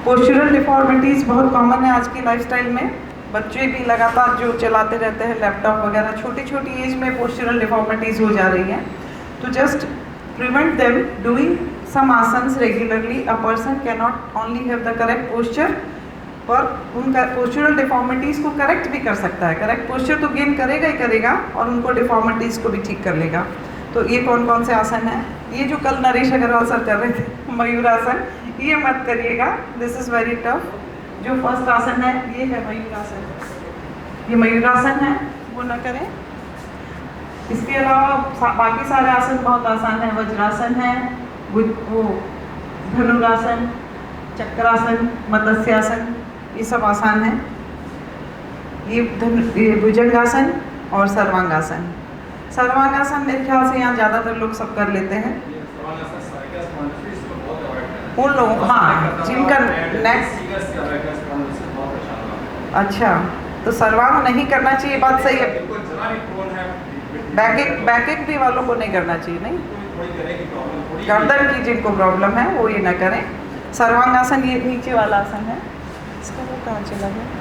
पोस्चरल डिफॉर्मिटीज़ बहुत कॉमन है आज की लाइफस्टाइल में। बच्चे भी लगातार जो चलाते रहते हैं लैपटॉप वगैरह, छोटी छोटी एज में पोस्चरल डिफॉर्मिटीज़ हो जा रही हैं। तो just prevent them doing some आसन्स regularly. A person can not only have the correct posture, पर उनका पोस्चरल डिफॉर्मिटीज़ को करेक्ट भी कर सकता है। करेक्ट पोस्चर तो गेन करेगा ही करेगा और उनको डिफॉर्मिटीज़ को भी ठीक कर लेगा। तो ये कौन कौन से आसन हैं? ये जो कल नरेश अग्रवाल सर कर रहे थे, मयूरासन, ये मत करिएगा, दिस इज़ वेरी टफ। जो फर्स्ट आसन है ये है मयूरासन, ये मयूरासन है, वो ना करें। इसके अलावा बाकी सारे आसन बहुत आसान है। वज्रासन है, वो धनुरासन, चक्रासन, मत्स्यासन, ये सब आसान है। ये भुजंगासन और सर्वांगासन। सर्वांगासन मेरे ख्याल से यहाँ ज़्यादातर लोग सब कर लेते हैं। उन लोगों को, हाँ, जिनका नेक्स्ट, अच्छा, तो सर्वांग नहीं करना चाहिए, बात सही है। बैक भी वालों को नहीं करना चाहिए, नहीं, गर्दन की जिनको प्रॉब्लम है वो ये ना करें। सर्वांगासन ये नीचे वाला आसन है, इसका वो कहाँ चला गया।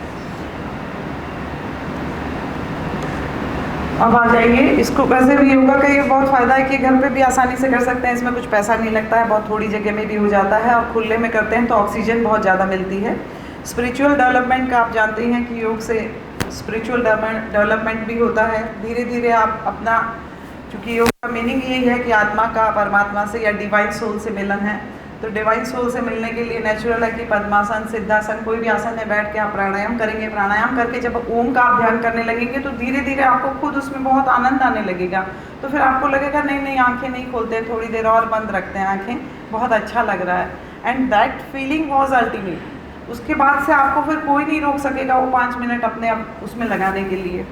अब आ जाइए, इसको वैसे भी योगा का ये बहुत फ़ायदा है कि घर पे भी आसानी से कर सकते हैं। इसमें कुछ पैसा नहीं लगता है, बहुत थोड़ी जगह में भी हो जाता है, और खुले में करते हैं तो ऑक्सीजन बहुत ज़्यादा मिलती है। स्पिरिचुअल डेवलपमेंट का आप जानते हैं कि योग से स्पिरिचुअल डेवलपमेंट भी होता है। धीरे धीरे आप अपना, चूँकि योग का मीनिंग यही है कि आत्मा का परमात्मा से या डिवाइन सोल से मिलन है, तो डिवाइन सोल से मिलने के लिए नेचुरल है कि पद्मासन, सिद्धासन, कोई भी आसन में बैठ के आप प्राणायाम करेंगे। प्राणायाम करके जब ओम का आप ध्यान करने लगेंगे तो धीरे धीरे आपको खुद उसमें बहुत आनंद आने लगेगा। तो फिर आपको लगेगा नहीं नहीं, आंखें नहीं खोलते, थोड़ी देर और बंद रखते हैं आंखें, बहुत अच्छा लग रहा है। And that feeling was ultimate. उसके बाद से आपको फिर कोई नहीं रोक सकेगा वो 5 मिनट अपने आप उसमें लगाने के लिए।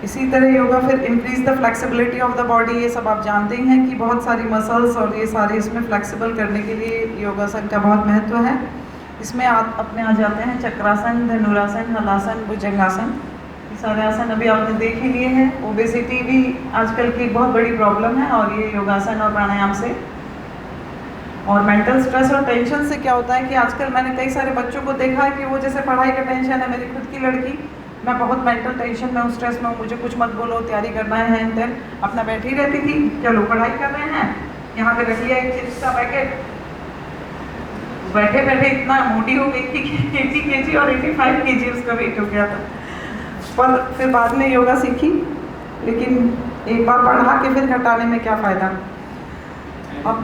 इसी तरह योगा फिर increase the flexibility of the body, ये सब आप जानते ही हैं कि बहुत सारी मसल्स और ये सारे इसमें फ्लेक्सिबल करने के लिए योगासन का बहुत महत्व है। इसमें आप अपने आ जाते हैं चक्रासन, धनुरासन, हलासन, भुजंगासन। ये सारे आसन अभी आपने देख ही लिए हैं। ओबेसिटी भी आजकल की एक बहुत बड़ी प्रॉब्लम है और ये योगासन और प्राणायाम से। और मेंटल स्ट्रेस और टेंशन से क्या होता है कि आजकल मैंने कई सारे बच्चों को देखा है कि वो जैसे पढ़ाई का टेंशन है, मेरी खुद की लड़की, मैं बहुत मेंटल टेंशन में हूँ, स्ट्रेस में हूँ, मुझे कुछ मत बोलो, तैयारी करना है एंड देन अपना बैठी रहती थी, चलो पढ़ाई कर रहे हैं, यहाँ पे रख लिया एक चिप्स का पैकेट, बैठे बैठे इतना मोटी हो गई थी कि 80 kg और 85 kg उसका वेट हो गया था। पर फिर बाद में योगा सीखी, लेकिन एक बार बढ़ा के फिर घटाने में क्या फ़ायदा। अब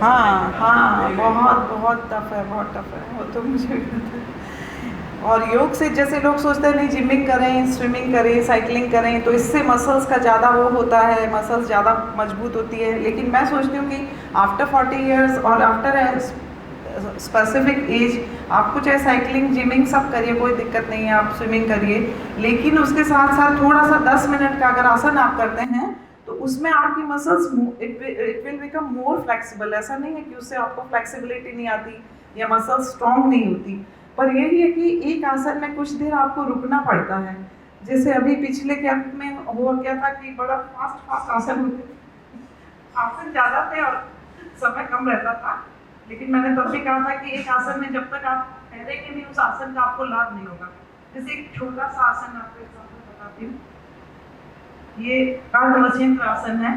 हाँ बहुत बहुत टफ है, बहुत टफ है वो तो मुझे भी पता है। और योग से जैसे लोग सोचते हैं नहीं जिमिंग करें, स्विमिंग करें, साइकिलिंग करें तो इससे मसल्स का ज़्यादा वो होता है, मसल्स ज़्यादा मजबूत होती है, लेकिन मैं सोचती हूँ कि आफ्टर 40 इयर्स और आफ्टर स्पेसिफिक एज आपको चाहे साइकिलिंग, जिमिंग सब करिए, कोई दिक्कत नहीं है, आप स्विमिंग करिए, लेकिन उसके साथ साथ थोड़ा सा 10 मिनट का अगर आसन आप करते हैं तो उसमें आपकी muscles it will become more flexible. ऐसा नहीं है कि उससे आपको फ्लेक्सिबिलिटी नहीं आती या मसल्स स्ट्रॉन्ग नहीं होती, पर यही है कि एक आसन में कुछ देर आपको रुकना पड़ता है। जैसे अभी पिछले कैंप में हुआ क्या था कि बड़ा फास्ट आसन होते थे, आसन ज़्यादा थे और समय कम रहता था, लेकिन मैंने तब भी कहा था कि एक आसन में जब तक आप ठहरेंगे नहीं उस आसन का आपको लाभ नहीं होगा। जैसे एक छोटा सा आसन आपको एग्जाम्पल बताती हूँ, ये अर्धमच्छिंद्र आसन है,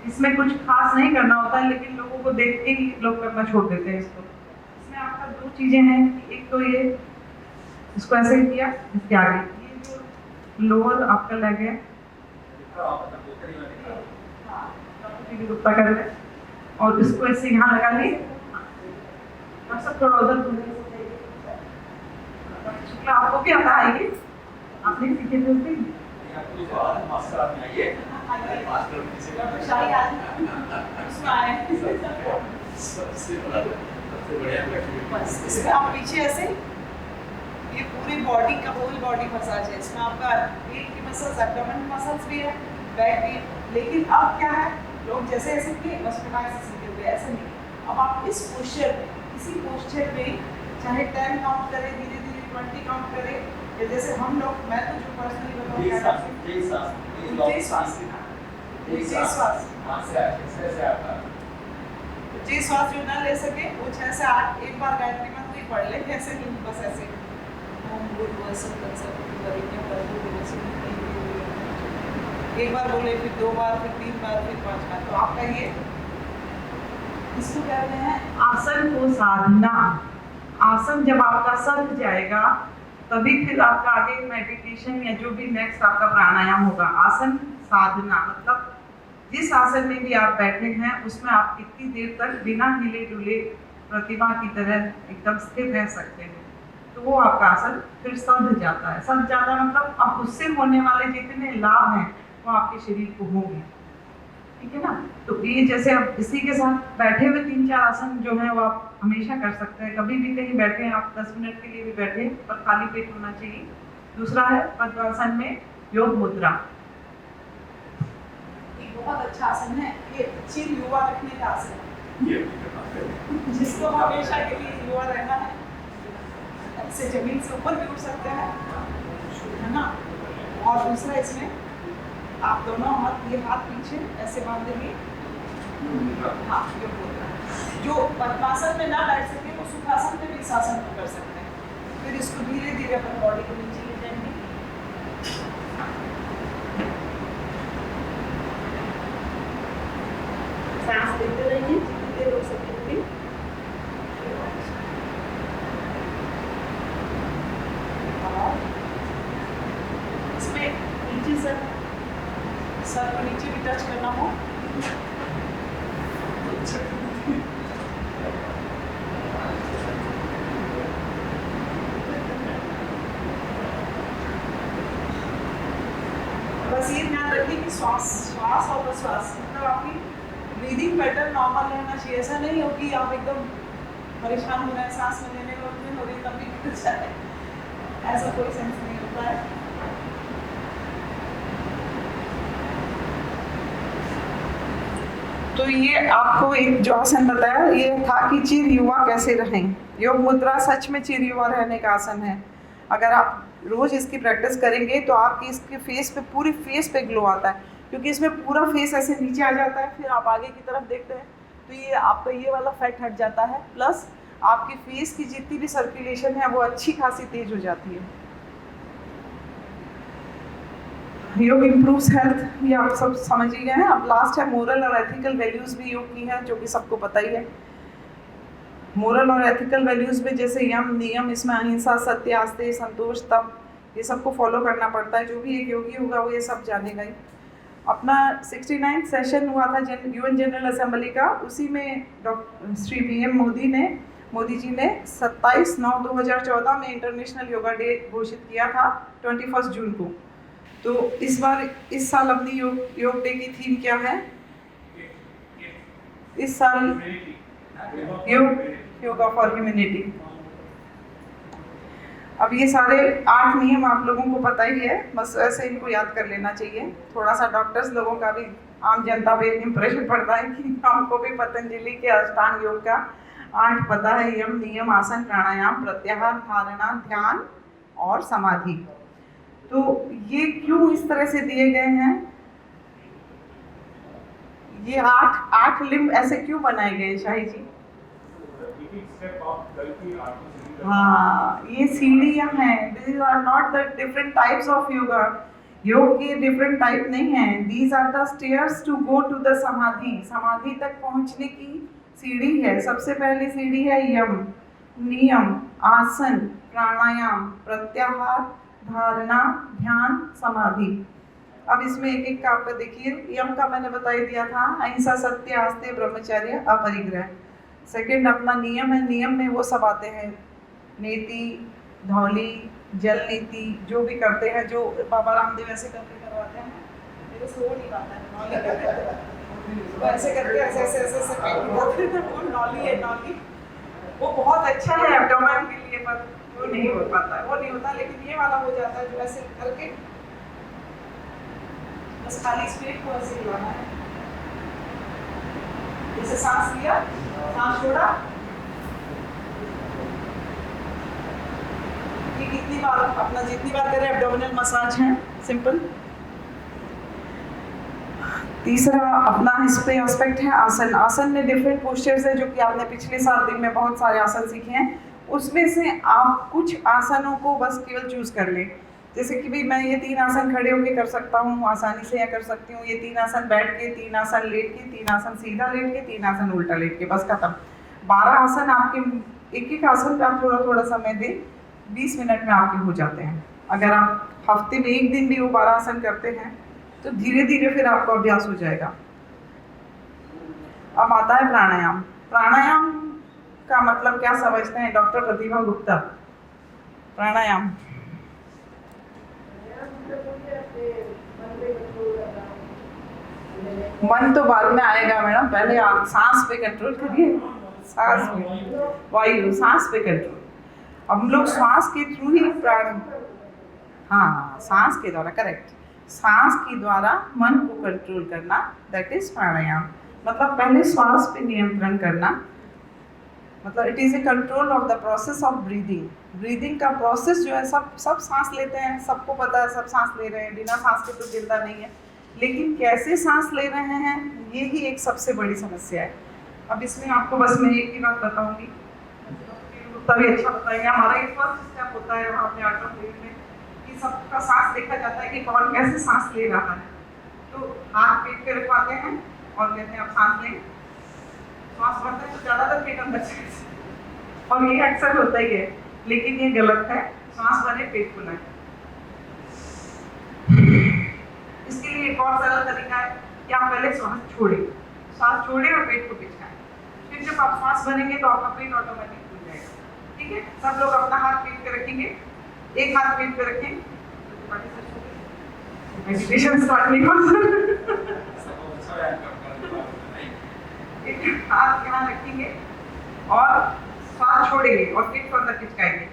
इसमें कुछ खास नहीं करना होता है, लेकिन लोगों को देख के ही लोग करना छोड़ देते हैं इसको। इसमें आपका दो चीजें हैं, एक तो ये इसको ऐसे किया, इसके आगे ये जो लोअर आपका लेग है गुप्ता कर ले और इसको ऐसे यहाँ लगा ली, और सब थोड़ा उधर शुक्ला आपको भी आता है, ये आपने सीखे थे उसके इसमें आप पीछे ऐसे, ये पूरी बॉडी का होल बॉडी मसाज है, इसमें आपका पेट की मसल्स, एब्डोमेन मसल्स भी है, बैक भी है, लेकिन अब क्या है लोग जैसे ऐसे किए बस फटाक से सीखे हुए, ऐसे नहीं। अब आप इस पोस्चर में, इसी पोस्चर में चाहे 10 काउंट करें, धीरे धीरे 20 काउंट करें, या जैसे हम लोग, मैं तो जो पर्सनली बताऊँ जी श्वास जो ना ले सके वो 6 से 8 एक बार गायत्री मंत्र ही पढ़ ले, ऐसे नहीं बस ऐसे एक बार बोले, फिर 2 बार, फिर 3 बार, फिर 5 बार, तो आप कहिए। इसको कहते हैं आसन को साधना। आसन जब आपका सध जाएगा तभी फिर आपका आगे मेडिटेशन या जो भी नेक्स्ट आपका प्राणायाम होगा। आसन साधना मतलब जिस आसन में भी आप बैठे हैं उसमें आप कितनी देर तक बिना हिले डुले प्रतिमा की तरह एकदम स्थिर रह सकते हैं, तो वो आपका आसन फिर सध जाता है। सध जाता मतलब अब उससे होने वाले जितने लाभ हैं वो आपके शरीर को होंगे, ठीक है ना। तो ये जैसे आप इसी के साथ बैठे हुए 3-4 आसन जो है वो आप हमेशा कर सकते हैं, कभी भी कहीं बैठे हैं आप 10 मिनट के लिए भी बैठे पर खाली पेट होना चाहिए। दूसरा है पद्मासन में योग मुद्रा, एक बहुत अच्छा आसन है, ये चिर युवा रखने का आसन है, जिसको हमेशा के लिए युवा रहना है, ऐसे जमीन से ऊपर भी उठ सकते हैं, है ना। और दूसरा इसमें आप दोनों हाथ, ये हाथ पीछे ऐसे बांधेंगे, हाँ ये मुद्रा। जो पद्मासन में ना बैठ सके वो सुखासन में भी इस आसन को कर सकते हैं। फिर इसको धीरे धीरे अपन बॉडी को नीचे ले जाएंगे, सांस लेते रहिए जितनी देर हो सके उतनी। इसमें नीचे सर को नीचे भी टच करना हो, बस ये ध्यान रखिए कि श्वास और प्रश्वास मतलब आपकी ब्रीदिंग पैटर्न नॉर्मल रहना चाहिए। ऐसा नहीं हो कि आप एकदम परेशान हो रहे हैं, सांस में लेने में उल्टी हो रही तब भी गिर जाए, ऐसा कोई सेंस नहीं होता है। तो ये आपको एक जो आसन बताया ये था कि चिर युवा कैसे रहें। योग मुद्रा सच में चिर युवा रहने का आसन है। अगर आप रोज इसकी प्रैक्टिस करेंगे तो आपकी इसके फेस पे, पूरी फेस पे ग्लो आता है, क्योंकि इसमें पूरा फेस ऐसे नीचे आ जाता है। फिर आप आगे की तरफ देखते हैं तो ये आपका ये वाला फैट हट जाता है, प्लस आपकी फेस की जितनी भी सर्कुलेशन है वो अच्छी खासी तेज हो जाती है। योग इम्प्रूव्स हेल्थ, ये आप सब समझ ही गए हैं। अब लास्ट है मोरल और एथिकल वैल्यूज भी योग की है, जो कि सबको पता ही है। मोरल और एथिकल वैल्यूज में जैसे यम नियम, इसमें अहिंसा, सत्य, आस्ते, संतोष, तप, ये सबको फॉलो करना पड़ता है। जो भी एक योगी होगा वो ये सब जानेगा ही। अपना 69 सेशन हुआ था यूएन जनरल असेंबली का, उसी में डॉक्टर श्री PM मोदी जी ने 27/9/2014 में इंटरनेशनल योगा डे घोषित किया था 21 जून को। तो इस साल अपनी योग डे की थीम क्या है? इस साल योगा फॉर ह्यूमैनिटी। अब ये सारे 8 नियम आप लोगों को पता ही है, बस ऐसे इनको याद कर लेना चाहिए। थोड़ा सा डॉक्टर्स लोगों का भी, आम जनता पे इम्प्रेशन पड़ता है कि हमको भी पतंजलि के अष्टांग योग का 8 पता है। यम नियम, आसन, प्राणायाम, प्रत्याहार, धारणा, ध्यान और समाधि। तो ये क्यों इस तरह से दिए गए हैं? ये 8 लिम्ब ऐसे क्यों बनाए गए शाही जी? हाँ, ये सीढ़ियाँ हैं। These are not the different types of yoga. योग के डिफरेंट टाइप नहीं है। These are the stairs to go to the समाधि। समाधि तक पहुँचने की सीढ़ी है। सबसे पहली सीढ़ी है यम, नियम, आसन, प्राणायाम, प्रत्याहार, धारणा, ध्यान, समाधि। अब इसमें एक एक का आपका देखिए। यम का मैंने बता ही दिया था, अहिंसा, सत्य, आस्ते, ब्रह्मचर्य, अपरिग्रह। सेकंड अपना नियम है। नियम में वो सब आते हैं, नीति, धौली, जल नीति, जो भी करते हैं, जो बाबा रामदेव ऐसे करके करवाते हैं। मेरे से वो नहीं आता है, नॉली करते हैं वो ऐसे करके ऐसे ऐसे ऐसे ऐसे करते हैं। वो नॉली है, नॉली वो बहुत अच्छा है एब्डोमेन के लिए, पर वो नहीं हो पाता है, वो नहीं होता। लेकिन ये वाला हो जाता है, जो ऐसे करके बस खाली इस पेट को ऐसे हिलाना है। जैसे सांस लिया, सांस छोड़ा, ये कितनी बार अपना जितनी बार करें एब्डोमिनल मसाज है, सिंपल। तीसरा अपना इस पे एस्पेक्ट है आसन। आसन में डिफरेंट पोस्चर्स है, जो कि आपने पिछले 7 दिन में बहुत सारे आसन सीखे हैं। उसमें से आप कुछ आसनों को बस केवल चूज कर लें। जैसे कि भाई मैं ये 3 आसन खड़े होके कर सकता हूँ आसानी से, या कर सकती हूँ ये 3 आसन बैठ के, 3 आसन लेट के, 3 आसन सीधा लेट के, 3 आसन उल्टा लेट के, बस खत्म। 12 आसन आपके, एक एक आसन पे आप थोड़ा थोड़ा समय दें, 20 मिनट में आपके हो जाते हैं। अगर आप हफ्ते में 1 दिन भी वो 12 आसन करते हैं तो धीरे धीरे फिर आपको अभ्यास हो जाएगा। अब आता है प्राणायाम। प्राणायाम का मतलब क्या समझते हैं डॉक्टर प्रतिभा गुप्ता? प्राणायाम मन तो बाद में आएगा मैडम, पहले आप सांस पे कंट्रोल करिए। सांस पे, वायु सांस पे कंट्रोल। अब हम लोग श्वास के थ्रू ही प्राण, हाँ सांस के द्वारा, करेक्ट, सांस के द्वारा मन को कंट्रोल करना, दैट इज प्राणायाम। मतलब पहले श्वास पे नियंत्रण करना, मतलब it is a control of the process of breathing. Breathing का प्रोसेस जो है, सब सांस लेते हैं, सबको पता है सब सांस ले रहे हैं, बिना सांस के तो गिरता नहीं है। लेकिन कैसे सांस ले रहे हैं, ये ही एक सबसे बड़ी समस्या है। अब इसमें आपको बस मैं एक ही बात बताऊंगी, तभी अच्छा बताएंगे। हमारा एक फर्स्ट स्टेप होता है वहाँ पे आर्ट ऑफ लिविंग में कि सबका सांस देखा जाता है कि कौन कैसे सांस ले रहा है। तो हाथ पेट पे रखवाते हैं और कहते हैं आप सांस लें। श्वास भरते हैं तो ज़्यादातर पेट अंदर से, और ये अक्सर होता ही है, लेकिन ये गलत है। सांस भरे, पेट खुलाएं। इसके लिए एक और सरल तरीका है कि आप पहले सांस छोड़ें और पेट को पिचकाएं। फिर जब आप सांस भरेंगे तो आपका पेट ऑटोमेटिक खुल जाएगा। ठीक है, सब लोग अपना हाथ पेट पे रखेंगे, एक हाथ पेट पे रखें, मेडिटेशन स्टार्ट नहीं हो। एक हाथ यहाँ रखेंगे और सांस छोड़ेंगे और पेट को अंदर खिंचकाएंगे।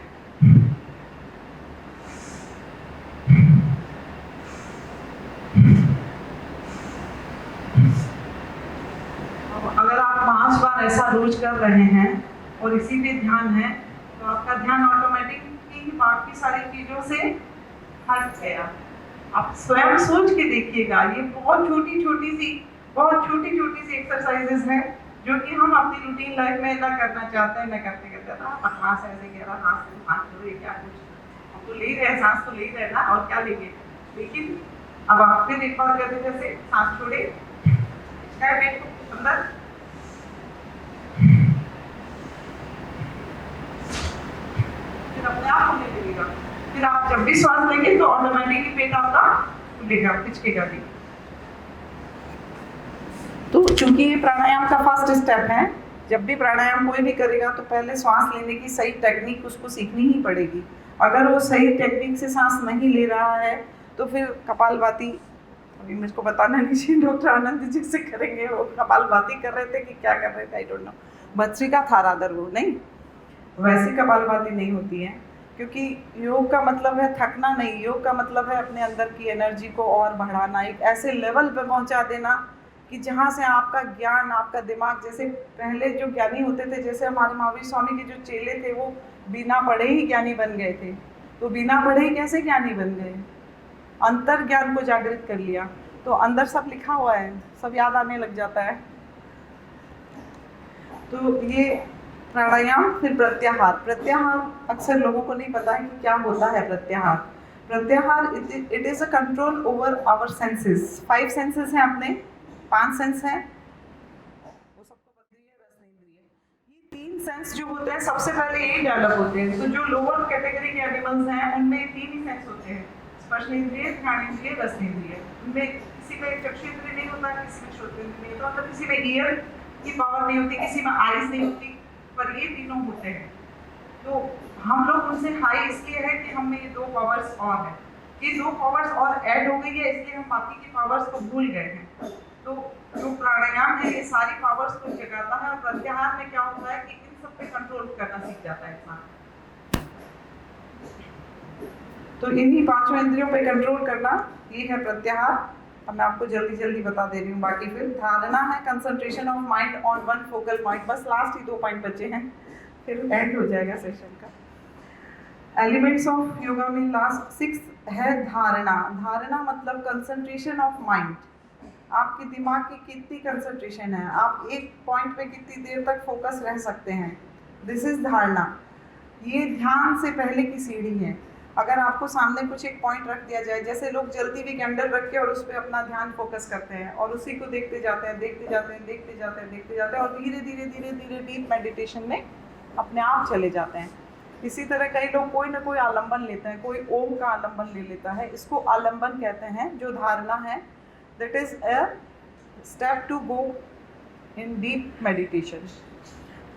अगर आप 5 बार ऐसा रोज कर रहे हैं और इसी पे ध्यान है तो आपका ध्यान ऑटोमेटिकली बाकी सारी चीजों से हट गया। आप स्वयं सोच के देखिएगा, ये बहुत छोटी छोटी सी एक्सरसाइजेस हैं जो कि हम अपनी रूटीन लाइफ में ना करना चाहते हैं, ना करते बकवास ऐसे कह रहा सांस छोड़िए, क्या कुछ हम तो ले रहे हैं, सांस तो ले रहे हैं ना, और क्या लेंगे। लेकिन अब आप फिर एक बार करते जैसे सांस छोड़े, पेट को अंदर, फिर अपने आप खुलने लगेगा। फिर आप जब भी श्वास लेंगे तो ऑटोमेटिकली पेट आपका खुलेगा, खिंचकेगा भी। तो चूंकि ये प्राणायाम का फर्स्ट स्टेप है, जब भी प्राणायाम कोई भी करेगा तो पहले सांस लेने की सही टेक्निक उसको सीखनी ही पड़ेगी। अगर वो सही टेक्निक से सांस नहीं ले रहा है तो फिर कपालभाति, अभी मुझको बताना नहीं चाहिए, डॉक्टर आनंद जी से करेंगे, वो कपालभाति कर रहे थे कि क्या कर रहे थे, आई डोंट नो, भस्त्रिका थारादर, वो नहीं, वैसी कपालभाति नहीं होती है। क्योंकि योग का मतलब है थकना नहीं, योग का मतलब है अपने अंदर की एनर्जी को और बढ़ाना, एक ऐसे लेवल पे पहुंचा देना कि जहाँ से आपका ज्ञान, आपका दिमाग, जैसे पहले जो ज्ञानी होते थे, जैसे हमारे महावीर स्वामी के जो चेले थे वो बिना पढ़े ही ज्ञानी बन गए थे। तो बिना पढ़े ही कैसे ज्ञानी बन गए? अंतर ज्ञान को जागृत कर लिया, तो अंदर सब लिखा हुआ है, सब याद आने लग जाता है। तो ये प्राणायाम। फिर प्रत्याहार। प्रत्याहार अक्सर लोगों को नहीं पता है कि क्या होता है प्रत्याहार। प्रत्याहार it is a control over our senses. 5 senses हैं अपने, 5 सेंस हैं, वो सबको बदलिए, रसनेंद्रिय, ये 3 सेंस जो होते हैं सबसे पहले यही डेवलप होते हैं। तो जो लोअर कैटेगरी के एनिमल्स हैं उनमें 3 ही सेंस होते हैं, स्पर्शेंद्रिय, घ्राणेंद्रिय, रसनेंद्रिय। उनमें किसी में चक्षुरेंद्रिय नहीं होता, किसी में श्रोतेंद्रिय नहीं होता, मतलब किसी में ईयर की पावर नहीं होती, किसी में आईज नहीं होती, पर ये तीनों होते हैं। तो हम लोग उनसे हाई इसलिए है कि हमें ये 2 पावर्स और हैं, ये 2 पावर्स और ऐड हो गई है, इसलिए हम बाकी की पावर्स को भूल गए हैं। तो जो प्राणायाम है ये सारी पावर्स को जगाता है, और प्रत्याहार में क्या होता है कि इन सब पे कंट्रोल करना सीख जाता है इंसान। तो इन्हीं 5 इंद्रियों पे कंट्रोल करना, ये है प्रत्याहार। अब मैं आपको जल्दी जल्दी बता दे रही हूँ। बाकी फिर धारणा है concentration of mind on one focal point. बस लास्ट ही 2 पॉइंट बचे हैं, फिर एंड हो जाएगा सेशन का। एलिमेंट्स ऑफ योगा में लास्ट 6 है धारणा। धारणा मतलब कंसंट्रेशन ऑफ माइंड। आपके दिमाग की कितनी कंसंट्रेशन है, आप एक पॉइंट पे कितनी देर तक फोकस रह सकते हैं, दिस इज धारणा। ये ध्यान से पहले की सीढ़ी है। अगर आपको सामने कुछ एक पॉइंट रख दिया जाए, जैसे लोग जलती हुई कैंडल रख के और उस पर अपना ध्यान फोकस करते हैं और उसी को देखते जाते हैं, देखते जाते हैं, देखते जाते हैं, देखते जाते हैं, और धीरे धीरे धीरे धीरे डीप मेडिटेशन में अपने आप चले जाते हैं। इसी तरह कई लोग कोई ना कोई आलम्बन लेते हैं, कोई ओम का आलम्बन ले लेता है, इसको आलम्बन कहते हैं। जो धारणा है that is a step to go in deep meditation।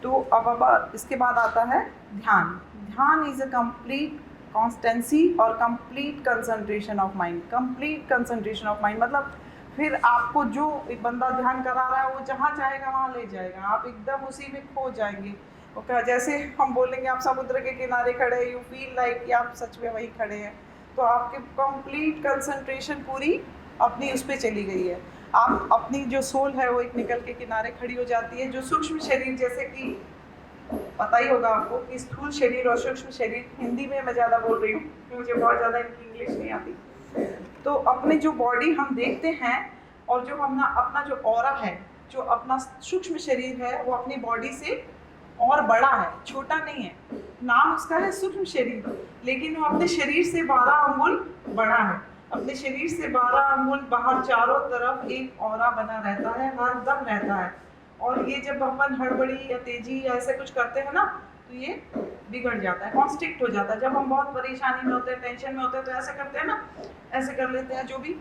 तो अब इसके बाद आता है ध्यान। ध्यान इज अ कंप्लीट कॉन्स्टेंसी और complete concentration of mind. Complete concentration of mind मतलब फिर आपको जो एक बंदा ध्यान करा रहा है वो जहाँ चाहेगा वहाँ ले जाएगा, आप एकदम उसी में खो जाएंगे। ओके, जैसे हम बोलेंगे आप समुद्र के किनारे खड़े, यू फील लाइक कि आप सच में वहीं खड़े हैं, तो आपके कंप्लीट कंसंट्रेशन पूरी अपनी उस पर चली गई है। आप अपनी जो सोल है वो एक निकल के किनारे खड़ी हो जाती है। जो सूक्ष्म शरीर, जैसे कि पता ही होगा आपको कि स्थूल शरीर और सूक्ष्म शरीर, हिंदी में मैं ज़्यादा बोल रही हूँ क्योंकि मुझे बहुत ज़्यादा इनकी इंग्लिश नहीं आती। तो अपने जो बॉडी हम देखते हैं और जो अपना जो ऑरा है, जो अपना सूक्ष्म शरीर है, वो अपनी बॉडी से और बड़ा है, छोटा नहीं है। नाम उसका है सूक्ष्म शरीर, लेकिन वो अपने शरीर से 12 अंगुल बड़ा है। अपने शरीर से 12 अंगुल बाहर चारों तरफ एक ऑरा बना रहता है, हर दम रहता है। और ये जब अपन हड़बड़ी या तेजी या ऐसे कुछ करते हैं ना, तो ये बिगड़ जाता है, कॉन्स्ट्रिक्ट हो जाता है। जब हम बहुत परेशानी में होते हैं, टेंशन में होते हैं, तो ऐसे करते हैं ना, ऐसे कर लेते हैं। जो भी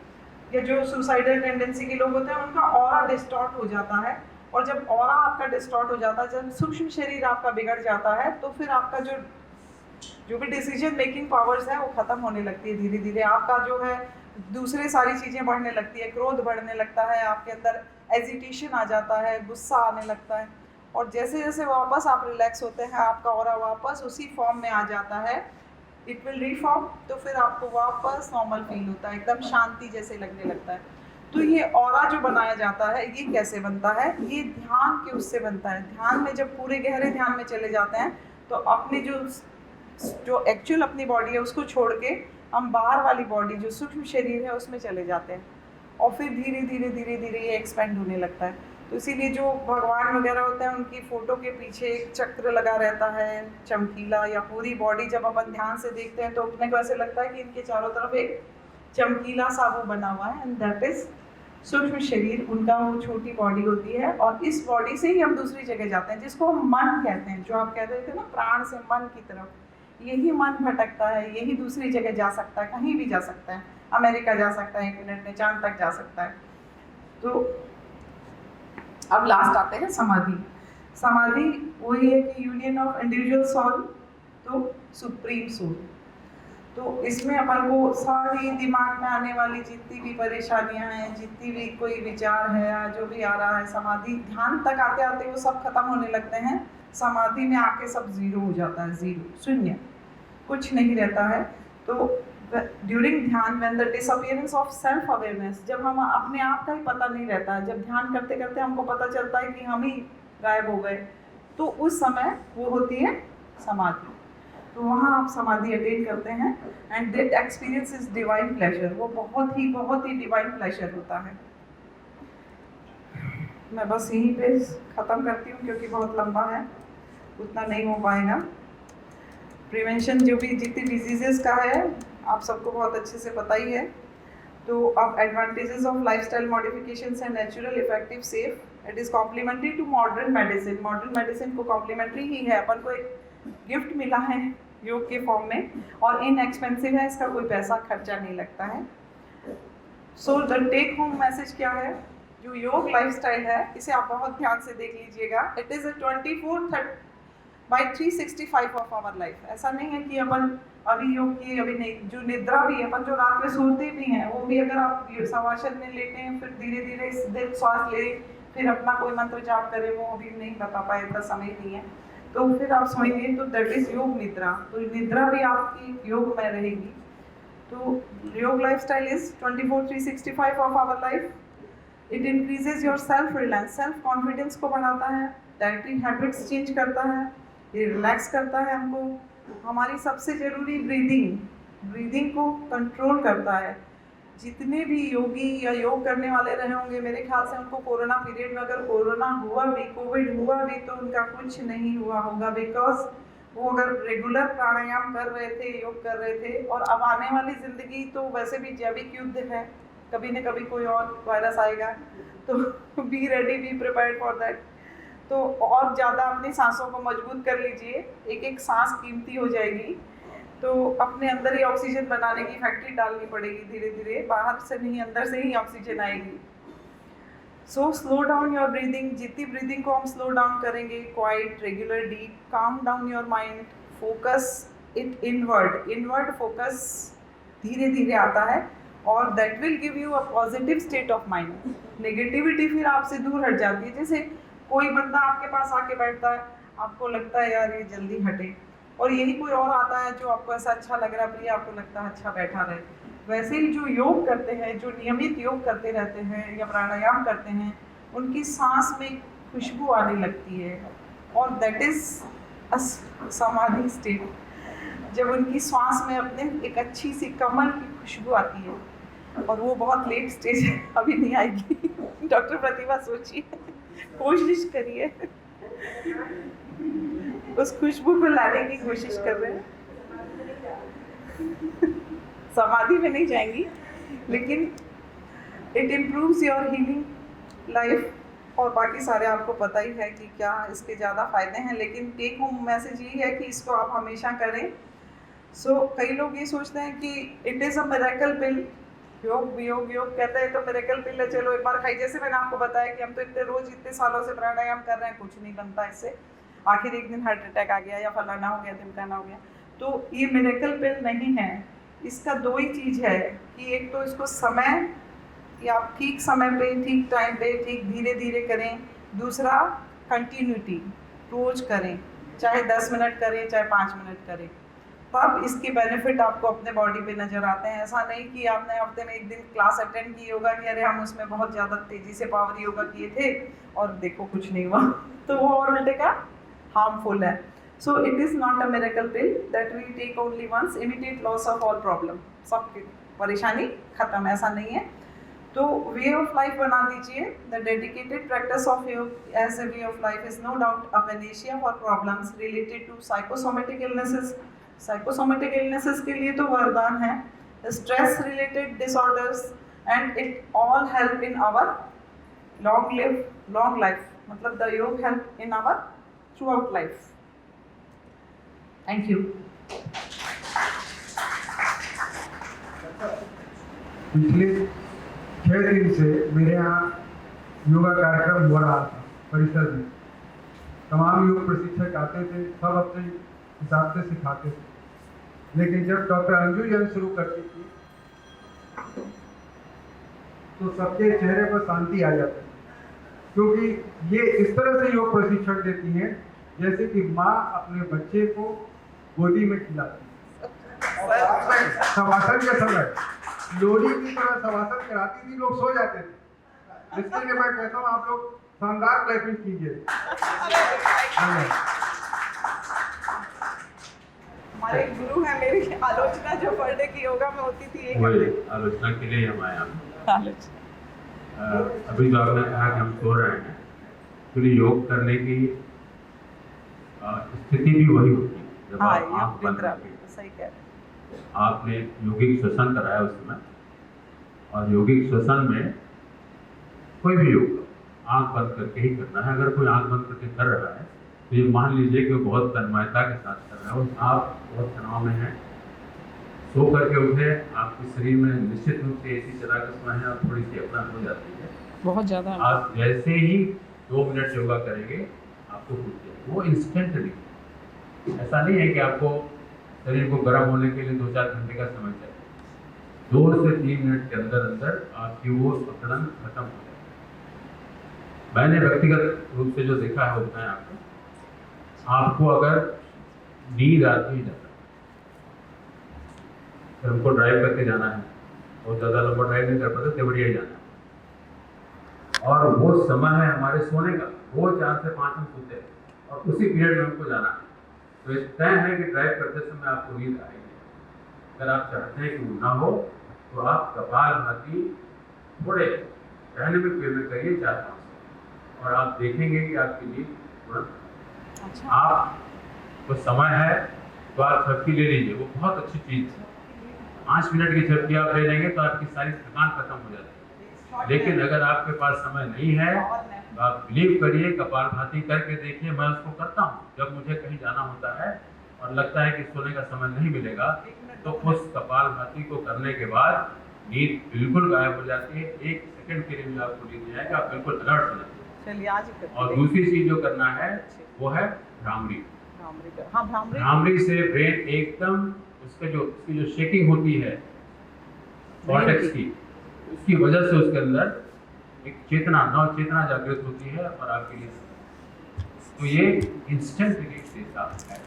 या जो सुसाइडल टेंडेंसी के लोग होते हैं उनका ऑरा डिस्टॉर्ट हो जाता है। और जब ऑरा आपका डिस्टॉर्ट हो जाता है, जब सूक्ष्म शरीर आपका बिगड़ जाता है, तो फिर आपका जो भी डिसीजन मेकिंग पावर्स है वो ख़त्म होने लगती है। धीरे धीरे आपका जो है दूसरे सारी चीज़ें बढ़ने लगती है, क्रोध बढ़ने लगता है, आपके अंदर एजिटेशन आ जाता है, गुस्सा आने लगता है। और जैसे जैसे वापस आप रिलैक्स होते हैं आपका ऑरा वापस उसी फॉर्म में आ जाता है, इट विल रीफॉर्म, तो फिर आपको वापस नॉर्मल फील होता है, एकदम शांति जैसे लगने लगता है। तो ये ऑरा जो बनाया जाता है ये कैसे बनता है, ये ध्यान के उससे बनता है। ध्यान में जब पूरे गहरे ध्यान में चले जाते हैं तो अपनी जो एक्चुअल अपनी बॉडी है उसको छोड़ के हम बाहर वाली बॉडी जो सूक्ष्म शरीर है उसमें चले जाते हैं और फिर धीरे धीरे धीरे धीरे ये एक्सपेंड होने लगता है। तो इसीलिए जो भगवान वगैरह होते हैं उनकी फ़ोटो के पीछे एक चक्र लगा रहता है चमकीला, या पूरी बॉडी जब अपन ध्यान से देखते हैं तो अपने को ऐसे लगता है कि इनके चारों तरफ एक चमकीला सा वो बना हुआ है, एंड दैट इज़ सूक्ष्म शरीर, उनका वो छोटी बॉडी होती है। और इस बॉडी से ही हम दूसरी जगह जाते हैं जिसको हम मन कहते हैं, जो आप कह रहे थे ना प्राण से मन की तरफ, यही मन भटकता है, यही दूसरी जगह जा सकता है, कहीं भी जा सकता है, अमेरिका जा सकता है 1 मिनट में, चांद तक जा सकता है। तो अब लास्ट आते हैं समाधि। समाधि वही है कि यूनियन ऑफ इंडिविजुअल सोल तो सुप्रीम सोल। तो इसमें अपन को सारी दिमाग में आने वाली जितनी भी परेशानियां हैं, जितनी भी कोई विचार है या जो भी आ रहा है, समाधि ध्यान तक आते आते वो सब खत्म होने लगते हैं। समाधि में आके सब जीरो हो जाता है, जीरो, शून्य, कुछ नहीं रहता है। तो ड्यूरिंग ध्यान when the disappearance of self awareness, जब हम अपने आप का ही पता नहीं रहता है, जब ध्यान करते करते हमको पता चलता है कि हम ही गायब हो गए, तो उस समय वो होती है समाधि। तो वहाँ आप समाधि अटेन करते हैं and that experience is divine pleasure. वो बहुत ही डिवाइन प्लेजर होता है। मैं बस यहीं पे ख़त्म करती हूँ क्योंकि बहुत लंबा है, उतना नहीं हो पाएगा। प्रिवेंशन जो भी जितनी डिजीजेस का है आप सबको बहुत अच्छे से पता ही है। तो अब एडवांटेजेस ऑफ लाइफस्टाइल मॉडिफिकेशंस है natural, effective, safe, it is complementary to modern medicine. Modern medicine को कॉम्प्लीमेंट्री ही है, अपन को एक गिफ्ट मिला है योग के फॉर्म में और इनएक्सपेंसिव है, इसका कोई पैसा खर्चा नहीं लगता है। So the take home message क्या है, जो योग लाइफस्टाइल है इसे आप बहुत ध्यान से देख लीजिएगा। It is a 24/365 of our life. ऐसा नहीं है कि अपन अभी योग किए अभी नहीं, जो निद्रा भी है, अपन जो रात में सोते भी हैं वो भी अगर आप शवासन में लेते हैं फिर धीरे धीरे दीर्घ श्वास ले फिर अपना कोई मंत्र जाप करें, वो अभी नहीं बता पाए, इतना समय नहीं है, तो फिर आप सोएंगे तो दैट इज योग निद्रा। तो निद्रा भी आपकी योग में रहेगी। तो yoga lifestyle is 24/365 of our life. It increases your self reliance, self confidence को बढ़ाता है, डाइटरी हैबिट्स चेंज करता है, ये रिलैक्स करता है हमको। हमारी सबसे ज़रूरी ब्रीदिंग को कंट्रोल करता है। जितने भी योगी या योग करने वाले रहे होंगे मेरे ख्याल से उनको कोरोना पीरियड में अगर कोरोना हुआ भी, कोविड हुआ भी, तो उनका कुछ नहीं हुआ होगा, बिकॉज वो अगर रेगुलर प्राणायाम कर रहे थे, योग कर रहे थे। और अब आने वाली ज़िंदगी तो वैसे भी जैविक युद्ध है, कभी न कभी कोई और वायरस आएगा, तो be ready, be prepared for that. तो और ज़्यादा अपनी सांसों को मजबूत कर लीजिए, एक एक सांस कीमती हो जाएगी। तो अपने अंदर ही ऑक्सीजन बनाने की फैक्ट्री डालनी पड़ेगी धीरे धीरे, बाहर से नहीं अंदर से ही ऑक्सीजन आएगी। So slow down your breathing. जितनी ब्रीदिंग को हम स्लो डाउन करेंगे, quite, regular, deep, calm down your mind, focus it inward focus धीरे धीरे आता है और that will give you a positive state of mind. Negativity फिर आपसे दूर हट जाती है। जैसे कोई बंदा आपके पास आके बैठता है, आपको लगता है यार ये जल्दी हटे, और यही कोई और आता है जो आपको ऐसा अच्छा लग रहा है, प्रिय, आपको लगता है अच्छा बैठा रहे। वैसे ही जो योग करते हैं, जो नियमित योग करते रहते हैं या प्राणायाम करते हैं, उनकी सांस में खुशबू आने लगती है और दैट इज़ अ समाधि स्टेट। जब उनकी सांस में अपने एक अच्छी सी कमल की खुशबू आती है, और वो बहुत लेट स्टेज है, अभी नहीं आएगी। डॉक्टर प्रतिभा सोचिए, कोशिश करिए, उस खुशबू को लाने की कोशिश कर रहे हैं। समाधि में नहीं जाएंगी, लेकिन it improves your healing life, और बाकी सारे आपको पता ही है कि क्या इसके ज़्यादा फ़ायदे हैं। लेकिन टेक होम मैसेज यही है कि इसको आप हमेशा करें। सो कई लोग ये सोचते हैं कि इट इज़ अ मिरेकल पिल, योग कहते हैं तो मिरेकल पिल है, चलो एक बार खाई। जैसे मैंने आपको बताया कि हम तो इतने सालों से प्राणायाम कर रहे हैं, कुछ नहीं बनता इससे, आखिर एक दिन हार्ट अटैक आ गया या फलाना हो गया, ढिमकाना हो गया। तो ये मिरेकल पिल नहीं है। इसका दो ही चीज़ है कि एक तो इसको समय, कि आप ठीक समय पे, ठीक टाइम पे, ठीक धीरे धीरे करें। दूसरा कंटिन्यूटी रोज करें, चाहे 10 मिनट करें चाहे 5 मिनट करें, तब इसके बेनिफिट आपको अपने बॉडी पे नज़र आते हैं। ऐसा नहीं कि आपने हफ्ते में एक दिन क्लास अटेंड की योगा की, अरे हम उसमें बहुत ज़्यादा तेज़ी से पावर योगा किए थे और देखो कुछ नहीं हुआ, तो वो और उल्टे का हार्मफुल है। So it is not a miracle pill that we take only once, immediate loss of all problem, सब परेशानी खत्म, ऐसा नहीं है। तो वे ऑफ लाइफ बना दीजिए। The dedicated practice of yoga as a way of life is no doubt a panacea for problems related to psychosomatic illnesses. Psychosomatic illnesses के लिए तो वरदान है, stress related disorders, and it all help in our long life, मतलब the yoga help in our throughout life. Thank you. पिछले 6 दिन से मेरे यहाँ योगा कार्यक्रम हो रहा था परिसर में। तमाम योग प्रशिक्षक आते थे, सब अपने हिसाब से सिखाते थे, लेकिन जब डॉक्टर अंजू जैन शुरू करती थी तो सबके चेहरे पर शांति आ जाती थी, क्योंकि ये इस तरह से योग प्रशिक्षण देती हैं जैसे कि माँ अपने बच्चे को गोदी में खिलाती है। शवासन के समय लोरी की तरह शवासन कराती थी, लोग सो जाते थे। इसके लिए मैं कहता हूँ आप लोग शानदार क्लैपिंग कीजिए। हमारे गुरु है, मेरी आलोचना जो पर डे की योगा में होती थी, वही आलोचना के लिए हम आए हैं। अभी जो आपने कहा कि हम सो रहे हैं, तो योग करने की स्थिति भी वही होती है जब आप आँख बंद करके, सही कह रहे हैं, आपने यौगिक श्वसन कराया उस समय, और यौगिक श्वसन में कोई भी योग आँख बंद करके ही करना है। अगर कोई आँख बंद करके कर रहा है तो ये मान लीजिए कि वो बहुत तन्मयता के साथ कर रहा है, और आप बहुत तनाव में हैं, सो करके उठे, आपके शरीर में निश्चित रूप से ऐसी चला का समय है और थोड़ी सी अपना हो जाती है, बहुत ज़्यादा। आप जैसे ही 2 मिनट योगा करेंगे आपको खुद जाएगी, वो इंस्टेंटली। ऐसा नहीं है कि आपको शरीर को गर्म होने के लिए 2-4 घंटे का समय चाहिए, 2 से 3 मिनट के अंदर अंदर आपकी वो अकड़न खत्म हो जाएगी। मैंने व्यक्तिगत रूप से जो देखा है वो बताएं आपको अगर नींद आती है ज़्यादा, फिर हमको ड्राइव करके जाना है, बहुत ज़्यादा लंबा ड्राइव नहीं कर पाते, देवड़िया ही जाना है, और वो समय है हमारे सोने का, वो 4 से 5 हम सोते हैं और उसी पीरियड में हमको जाना है, तो इस तय है कि ड्राइव करते समय आपको नींद आएगी। अगर आप चाहते हैं कि वो ना हो तो आप कपालभाति थोड़े डायनेमिक वे में करिए 4-5, और आप देखेंगे कि आपकी नींद तुरंत। आप को समय है तो आप झपकी ले लीजिए, वो बहुत अच्छी चीज़ है। 5 मिनट की झपकी आप ले लेंगे तो आपकी सारी थकान खत्म हो जाती है। लेकिन अगर आपके पास समय नहीं है तो आप बिलीव करिए, कपालभाति करके देखिए। मैं उसको करता हूँ जब मुझे कहीं जाना होता है और लगता है कि सोने का समय नहीं मिलेगा, तो उस कपालभाति को करने के बाद नींद बिल्कुल गायब हो जाती है। 1 सेकंड के लिए भी आपको नींद नहीं आएगा, आप बिल्कुल अलर्ट हो जाते हैं। चलिए आज ही करते हैं। और दूसरी चीज जो करना है वो है भ्रामरी। हाँ, भ्रामरी। भ्रामरी से ब्रेन एकदम उसकी जो शेकिंग होती है कॉर्टेक्स की, उसकी वजह से उसके अंदर एक चेतना, नव चेतना जागृत होती है और आपके लिए, तो ये इंस्टेंट रिलीफ देता है।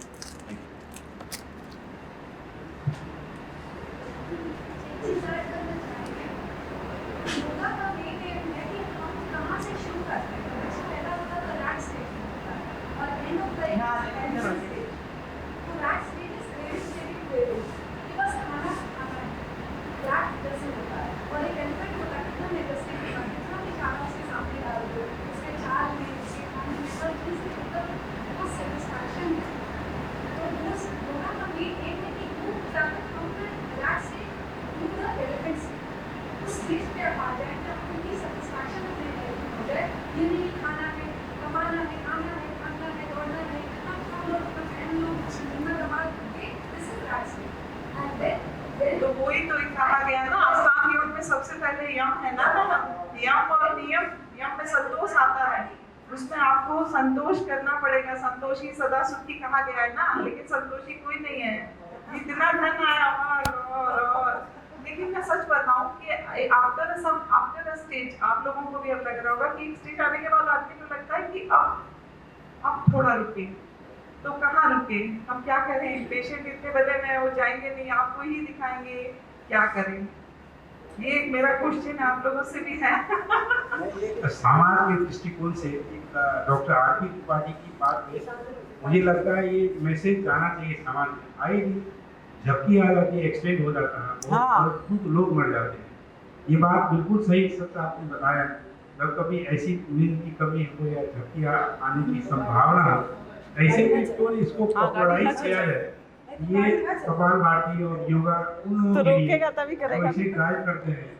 तो वही तो कहा गया ना, अष्टांग योग में सबसे पहले यम है ना, यम और नियम। यम में संतोष आता है, उसमें आपको संतोष करना पड़ेगा। संतोषी सदा सुखी कहा गया है ना, लेकिन संतोषी कोई नहीं है। इतना धन आया और लेकिन मैं सच बताऊं कि आफ्टर अ स्टेज, आप लोगों को भी अब लग रहा होगा कि एक स्टेज आने के बाद आदमी को लगता है कि अब अब थोड़ा रुके, तो कहाँ रुके, हम क्या करें? पेशेंट इतने बजे में वो जाएंगे नहीं, आपको ही दिखाएंगे, क्या करें? ये एक मेरा क्वेश्चन आप लोगों से भी है। समाज के दृष्टिकोण से एक डॉक्टर आरपी त्रिपाठी की बात में मुझे लगता है ये मैसेज जाना चाहिए समाज में। आए दिन जबकि हालत ये एक्सटेंड हो जाता है, बहुत लोग मर जाते हैं। ये बात बिल्कुल सही सच आपने बताया। जब कभी ऐसी नींद की कमी हो या झपकी आने की संभावना हो, ऐसे में क्यों इसको पॉपुलराइज किया जाए। ये कपालभाति और योगा उन लोगों के लिए ऐसे ड्राइव करते हैं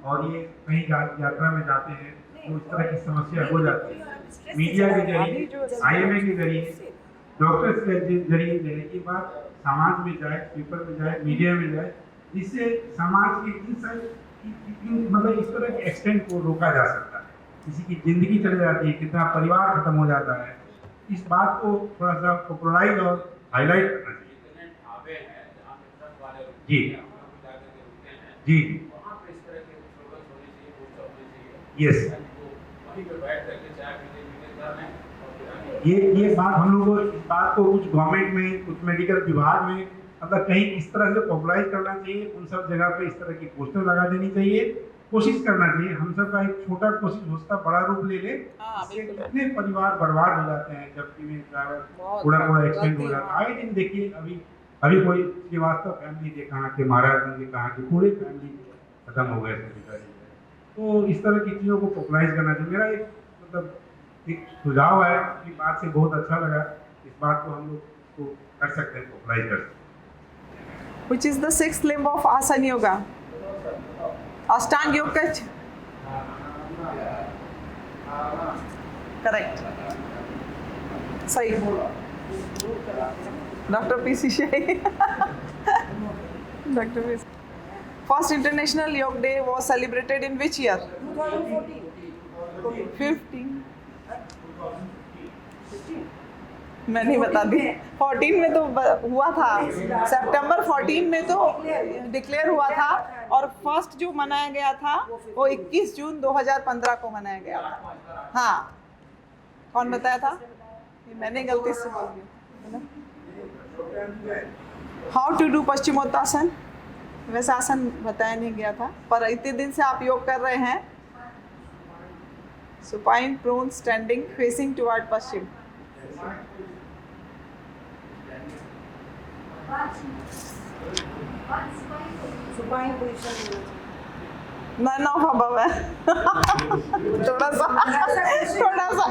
और ये कहीं यात्रा में जाते हैं तो इस तरह की समस्या हो जाती है। मीडिया के जरिए, IMA के जरिए, डॉक्टर्स के जरिए ये बात समाज में जाए, पेपर में जाए, मीडिया में जाए, जिससे समाज के मतलब इस तरह के एक्सटेंट को रोका जा सकता है। किसी की जिंदगी चली जाती है, कितना परिवार खत्म हो जाता है। इस बात को थोड़ा सा पॉपुलराइज और हाईलाइट करना चाहिए। जी जी यस, ये बात हम लोग को इस बात को कुछ गवर्नमेंट में, कुछ मेडिकल विभाग में मतलब कहीं इस तरह से पॉपुलराइज करना चाहिए। उन सब जगह पे इस तरह की पोस्टर लगा देनी चाहिए, कोशिश करना चाहिए। हम सब का एक छोटा कोशिश होता बड़ा रूप ले ले, कितने परिवार बर्बाद हो जाते हैं जबकि में पूरा एक्सीडेंट हो जाता है। आए दिन देखिए, अभी कोई श्रीवास्तव फैमिली के कहाँ के, महाराज के कहाँ के, पूरे फैमिली खत्म हो गए थे। तो इस तरह की चीज़ों को पॉपुलराइज करना चाहिए। मेरा एक मतलब एक सुझाव है, इस बात से बहुत अच्छा लगा। इस बात को हम लोग को कर सकते हैं, पॉपुलराइज कर सकते हैं। Which is the sixth limb of Asana Yoga? Ashtanga Yoga. Correct. सही। Dr. P.C. Shah. Dr. P.C. First International Yoga Day was celebrated in which year? 2014. 15. मैं नहीं बता दी। 14 में तो हुआ था, सितंबर 14 में तो डिक्लेयर हुआ था और फर्स्ट जो मनाया गया था वो 21 जून 2015 को मनाया गया था। हाँ, कौन बताया था? मैंने गलती से बोल दिया। हाउ टू डू पश्चिमोत्तासन, वैसे आसन बताया नहीं गया था, पर इतने दिन से आप योग कर रहे हैं। Supine prone standing facing toward पश्चिम। Supine position none of above है। थोड़ा सा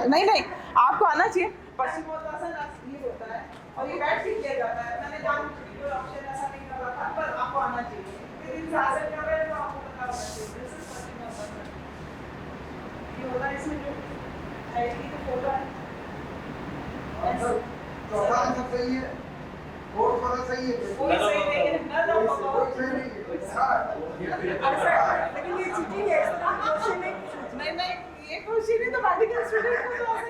नहीं आपको आना चाहिए। पश्चिमोत्तासन ये होता है और ये बैठ के किया जाता है। मैंने जानबूझ के ऑप्शन ऐसा नहीं कर रहा था, पर आपको आना चाहिए। इन आसन कर रहे हैं तो आपको पता होना चाहिए। This is paschimottanasana. ये होता है, इसमें जो आईडी का फोटो है। चौथा आंसर सही है, फोर्थ वाला सही है, कोई सही नहीं है, नन ऑफ अबव। कोई सही नहीं है। लेकिन ये चीटिंग है, क्वेश्चन नहीं ये क्वेश्चन ही तो मेडिकल स्टूडेंट को तो ऐसे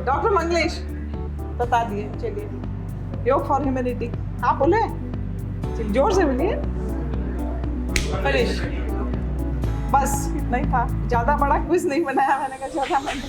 डॉक्टर मंगलेश बता दिए। चलिए, योग फॉर ह्यूमैनिटी आप बोले, जोर से बोलिए। फिनिश। बस इतना ही था, ज़्यादा बड़ा क्विज नहीं बनाया मैंने कहा, ज़्यादा मैंने